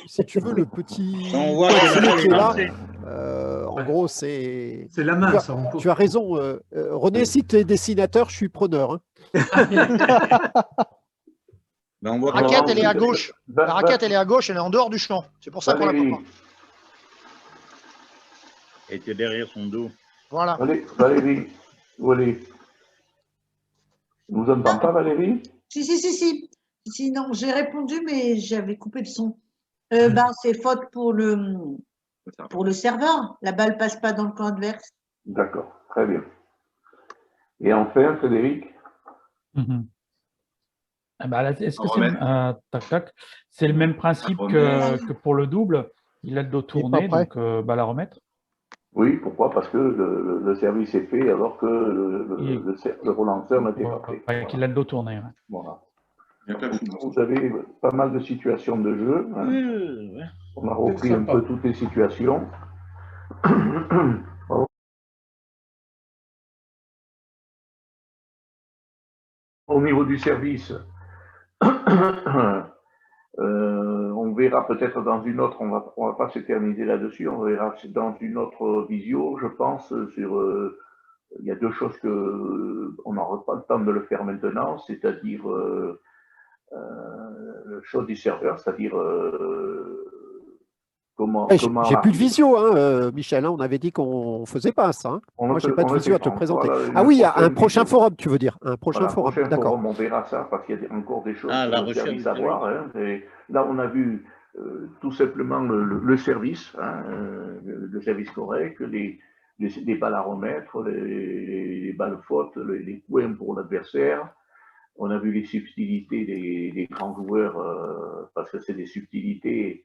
si tu veux, le petit on voit qui est là, en gros, c'est… C'est la main, tu as raison. René, si tu es dessinateur, je suis preneur. Hein. La raquette, elle est à gauche. La raquette, elle est à gauche, elle est en dehors du champ. C'est pour ça qu'on la voit pas. Elle était derrière son dos. Voilà. Valérie, où elle est? Vous entendez pas, Valérie? Si. Sinon, j'ai répondu, mais j'avais coupé le son. C'est faute pour le serveur. La balle passe pas dans le camp adverse. D'accord, très bien. Et enfin, Frédéric? Est-ce que c'est le même principe que pour le double? Il a le dos tourné, donc balle à remettre. Oui, pourquoi? Parce que le service est fait alors que le relanceur n'était pas fait. Qu'il a le dos tourné. Ouais. Voilà. Vous avez pas mal de situations de jeu. Hein. On a repris un peu toutes les situations. Au niveau du service, on verra peut-être dans une autre, on va pas s'éterniser là-dessus, on verra dans une autre visio, je pense, sur... il y a deux choses on n'aura pas le temps de le faire maintenant, c'est-à-dire le choix du serveur, c'est-à-dire comment... J'ai plus de visio, hein, Michel, hein, on avait dit qu'on ne faisait pas ça. Hein. Moi, je n'ai pas de visio à te présenter. Voilà, ah oui, un prochain forum, tu veux dire. Un prochain forum, d'accord. On verra ça, parce qu'il y a encore des choses sur le service à voir. Hein, là, on a vu tout simplement le service, hein, le service correct, les balles à remettre, les balles fautes, les points pour l'adversaire. On a vu les subtilités des grands joueurs, parce que c'est des subtilités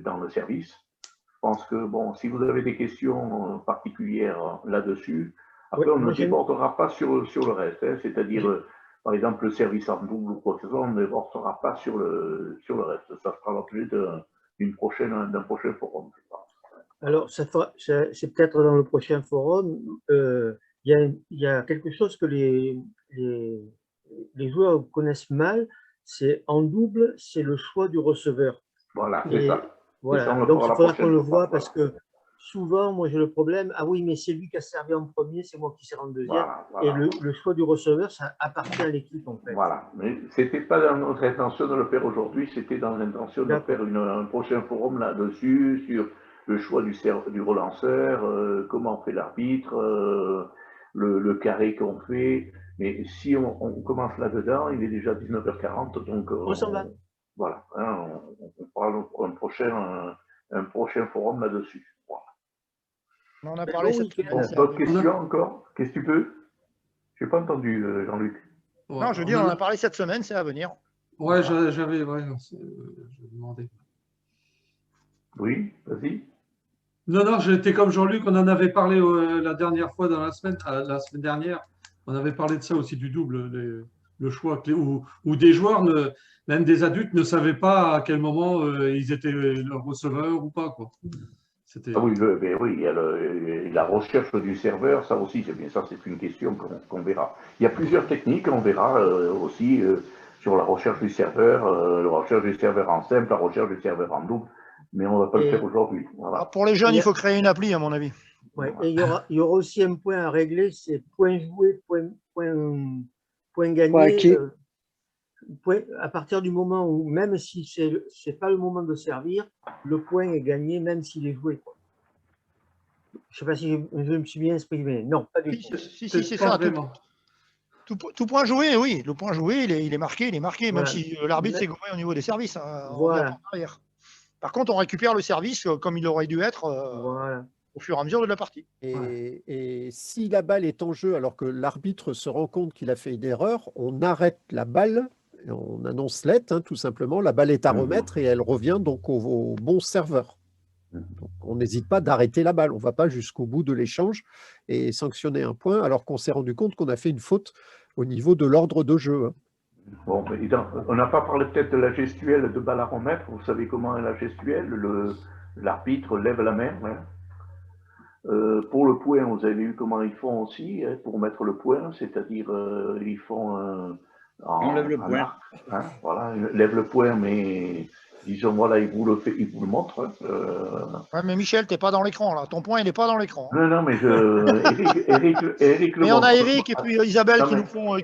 dans le service. Je pense que, bon, si vous avez des questions particulières là-dessus, après, on ne débordera pas sur le reste. Hein, c'est-à-dire, par exemple, le service en double ou quoi que ce soit, on ne débordera pas sur le reste. Ça sera l'objet d'un prochain forum. Alors, c'est peut-être dans le prochain forum. Il y a quelque chose que les joueurs connaissent mal, c'est en double, c'est le choix du receveur. Voilà, c'est ça. Voilà. Donc, il faudra qu'on le voit parce que souvent, moi, j'ai le problème, ah oui, mais c'est lui qui a servi en premier, c'est moi qui sers en deuxième. Voilà. Et le choix du receveur, ça appartient à l'équipe, en fait. Voilà. Mais ce n'était pas dans notre intention de le faire aujourd'hui, c'était dans l'intention de faire un prochain forum là-dessus, sur le choix du relanceur, comment on fait l'arbitre, le carré qu'on fait. Mais si on commence là-dedans, il est déjà 19h40, donc on s'en va. Voilà, hein, on fera un prochain forum là-dessus. Voilà. On a parlé cette semaine. D'autres questions encore? Qu'est-ce que tu peux? Je n'ai pas entendu, Jean-Luc. Non, je veux dire, on en a parlé cette semaine, c'est à venir. Ouais, j'avais demandé. Oui, vas-y. Non, j'étais comme Jean-Luc, on en avait parlé la dernière fois dans la semaine dernière. On avait parlé de ça aussi, du double, le choix, où des joueurs, même des adultes, ne savaient pas à quel moment ils étaient le receveur ou pas. Quoi. Ah oui, il y a la recherche du serveur, ça aussi, c'est une question qu'on verra. Il y a plusieurs techniques, on verra aussi sur la recherche du serveur, la recherche du serveur en simple, la recherche du serveur en double, mais on ne va pas le faire aujourd'hui. Voilà. Pour les jeunes, il faut créer une appli, à mon avis. Ouais, et il y aura aussi un point à régler, c'est point joué, point gagné. À partir du moment où, même si ce n'est pas le moment de servir, le point est gagné même s'il est joué. Quoi. Je ne sais pas si je me suis bien exprimé. Non, pas du tout. Si, c'est ça. Tout point joué, oui. Le point joué, il est marqué, voilà. Même si l'arbitre s'est gommé au niveau des services. Hein, voilà. Par contre, on récupère le service comme il aurait dû être au fur et à mesure de la partie. Et si la balle est en jeu alors que l'arbitre se rend compte qu'il a fait une erreur, on arrête la balle, on annonce let, hein, tout simplement, la balle est à remettre et elle revient donc au bon serveur. Donc, on n'hésite pas d'arrêter la balle, on ne va pas jusqu'au bout de l'échange et sanctionner un point alors qu'on s'est rendu compte qu'on a fait une faute au niveau de l'ordre de jeu. Hein. Bon, on n'a pas parlé peut-être de la gestuelle de balle à remettre. Vous savez comment est la gestuelle? L'arbitre lève la main. Hein. Pour le point, vous avez vu comment ils font aussi hein, pour mettre le point, c'est-à-dire ils font on lève le point. Hein, voilà, ils lèvent le point, mais disons voilà, ils vous le montrent. Ouais, mais Michel, tu n'es pas dans l'écran là. Ton point, il n'est pas dans l'écran. Hein. Non, mais Eric mais on a Eric et puis Isabelle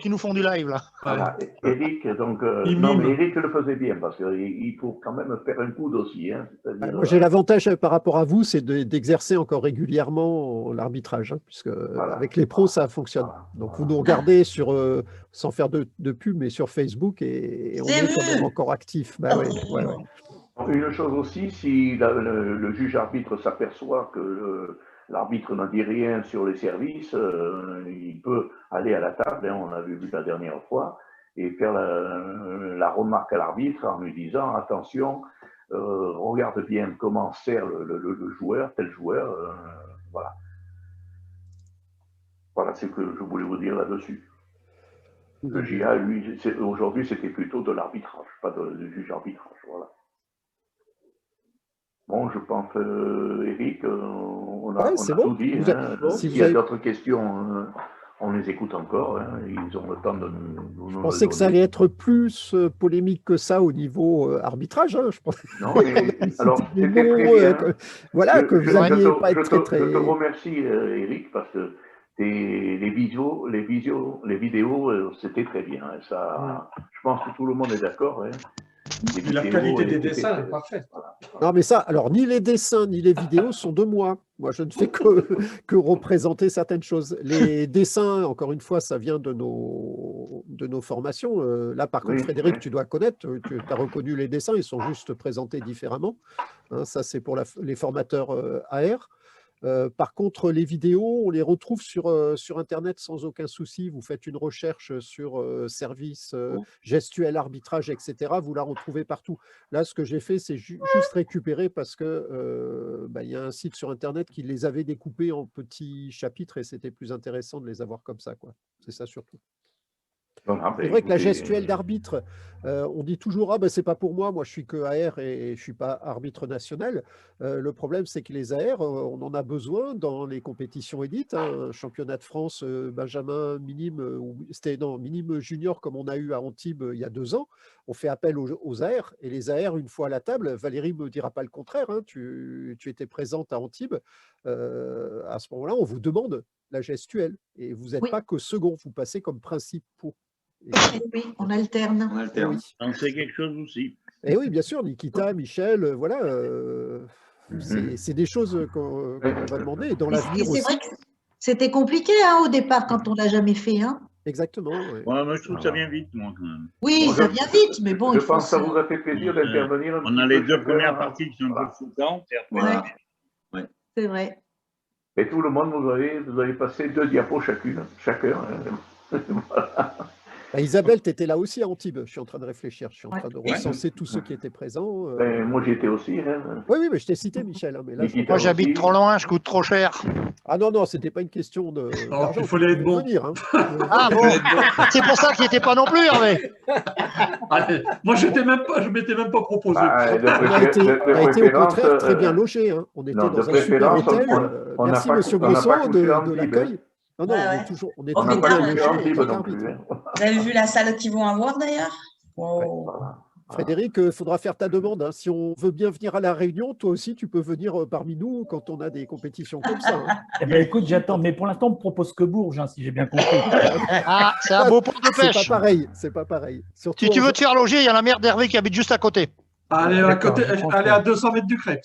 qui nous font du live là. Voilà, Eric, donc non, mais Eric le faisait bien parce qu'il faut quand même faire un coude aussi. Hein, moi, j'ai l'avantage par rapport à vous, c'est d'exercer encore régulièrement l'arbitrage, hein, puisque avec les pros, ça fonctionne. Donc, vous nous regardez sans faire de pub, mais sur Facebook et on est quand même encore actif. Bah, ouais. Une chose aussi, si le juge arbitre s'aperçoit que l'arbitre n'en dit rien sur les services, il peut aller à la table, hein, on a vu la dernière fois, et faire la remarque à l'arbitre en lui disant attention, regarde bien comment sert le joueur, tel joueur, Voilà. Voilà ce que je voulais vous dire là-dessus. Le JA, lui, aujourd'hui, c'était plutôt de l'arbitrage, pas de juge arbitrage. Voilà. Bon, je pense, Eric, on a tout dit. Hein. S'il y a d'autres questions, on les écoute encore. Hein. Ils ont le temps de nous Je pensais que ça allait être plus polémique que ça au niveau arbitrage. Hein. Je pensais non, mais, alors, c'était très bien. Voilà, que vous n'alliez pas être très... Je te remercie, Eric, parce que les vidéos, c'était très bien. Hein. Ça, je pense que tout le monde est d'accord. Hein. La qualité des dessins est parfaite. Voilà. Non, mais ça, alors, ni les dessins, ni les vidéos sont de moi. Moi, je ne fais que représenter certaines choses. Les dessins, encore une fois, ça vient de nos formations. Là, par contre, Frédéric, tu dois connaître, tu as reconnu les dessins, ils sont juste présentés différemment. Hein, ça, c'est pour les formateurs AR. Par contre, les vidéos, on les retrouve sur Internet sans aucun souci. Vous faites une recherche sur service gestuel, arbitrage, etc. Vous la retrouvez partout. Là, ce que j'ai fait, c'est juste récupérer parce que y a un site sur Internet qui les avait découpés en petits chapitres et c'était plus intéressant de les avoir comme ça, quoi. C'est ça surtout. C'est vrai que la gestuelle d'arbitre, on dit toujours « Ah ben c'est pas pour moi, moi je suis que AR et je suis pas arbitre national ». Le problème c'est que les AR, on en a besoin dans les compétitions élites. Hein, championnat de France, Benjamin, minime, minime junior comme on a eu à Antibes il y a 2 ans. On fait appel aux AR et les AR une fois à la table, Valérie me dira pas le contraire, hein, tu étais présente à Antibes, à ce moment-là on vous demande la gestuelle et vous n'êtes pas que second, vous passez comme principe pour. Oui, on alterne. On alterne. On sait quelque chose aussi. Et oui, bien sûr, Nikita, Michel, voilà. C'est des choses qu'on va demander. Dans l'avenir aussi. C'est vrai que c'était compliqué hein, au départ quand on ne l'a jamais fait. Hein. Exactement. Ouais, moi, je trouve que ça vient vite, moi, quand même. Oui, ça vient vite, mais bon. Je pense que ça vous a fait plaisir d'intervenir. On a les 2 premières parties qui sont un peu foutantes. Ouais. C'est vrai. Et tout le monde, vous avez passé 2 diapos chacun. Voilà. Isabelle, tu étais là aussi à Antibes. Je suis en train de réfléchir. Je suis en train de recenser tous ceux qui étaient présents. Moi, j'y étais aussi. Hein. Oui, mais je t'ai cité, Michel. Hein, mais là, moi, j'habite trop loin, je coûte trop cher. Ah non, c'était pas une question de. Il fallait être bon. Venir, hein. Ah bon, c'est pour ça qu'il n'était pas non plus, Hervé. Allez, moi, je ne m'étais même pas proposé. On a été au contraire très bien logé. Hein. On était dans un super hôtel. Merci, monsieur Bresson, de l'accueil. Non, on est toujours bien logé. Vous avez vu la salle qu'ils vont avoir d'ailleurs? Frédéric, il faudra faire ta demande. Hein. Si on veut bien venir à la réunion, toi aussi, tu peux venir parmi nous quand on a des compétitions comme ça. Hein. Eh bien, écoute, j'attends. Mais pour l'instant, on me propose que Bourges, hein, si j'ai bien compris. Ah, c'est un beau port de pêche. C'est pas pareil. C'est pas pareil. Surtout, si tu veux te faire loger, il y a la mère d'Hervé qui habite juste à côté. Allez, à 200 mètres du Crêpes.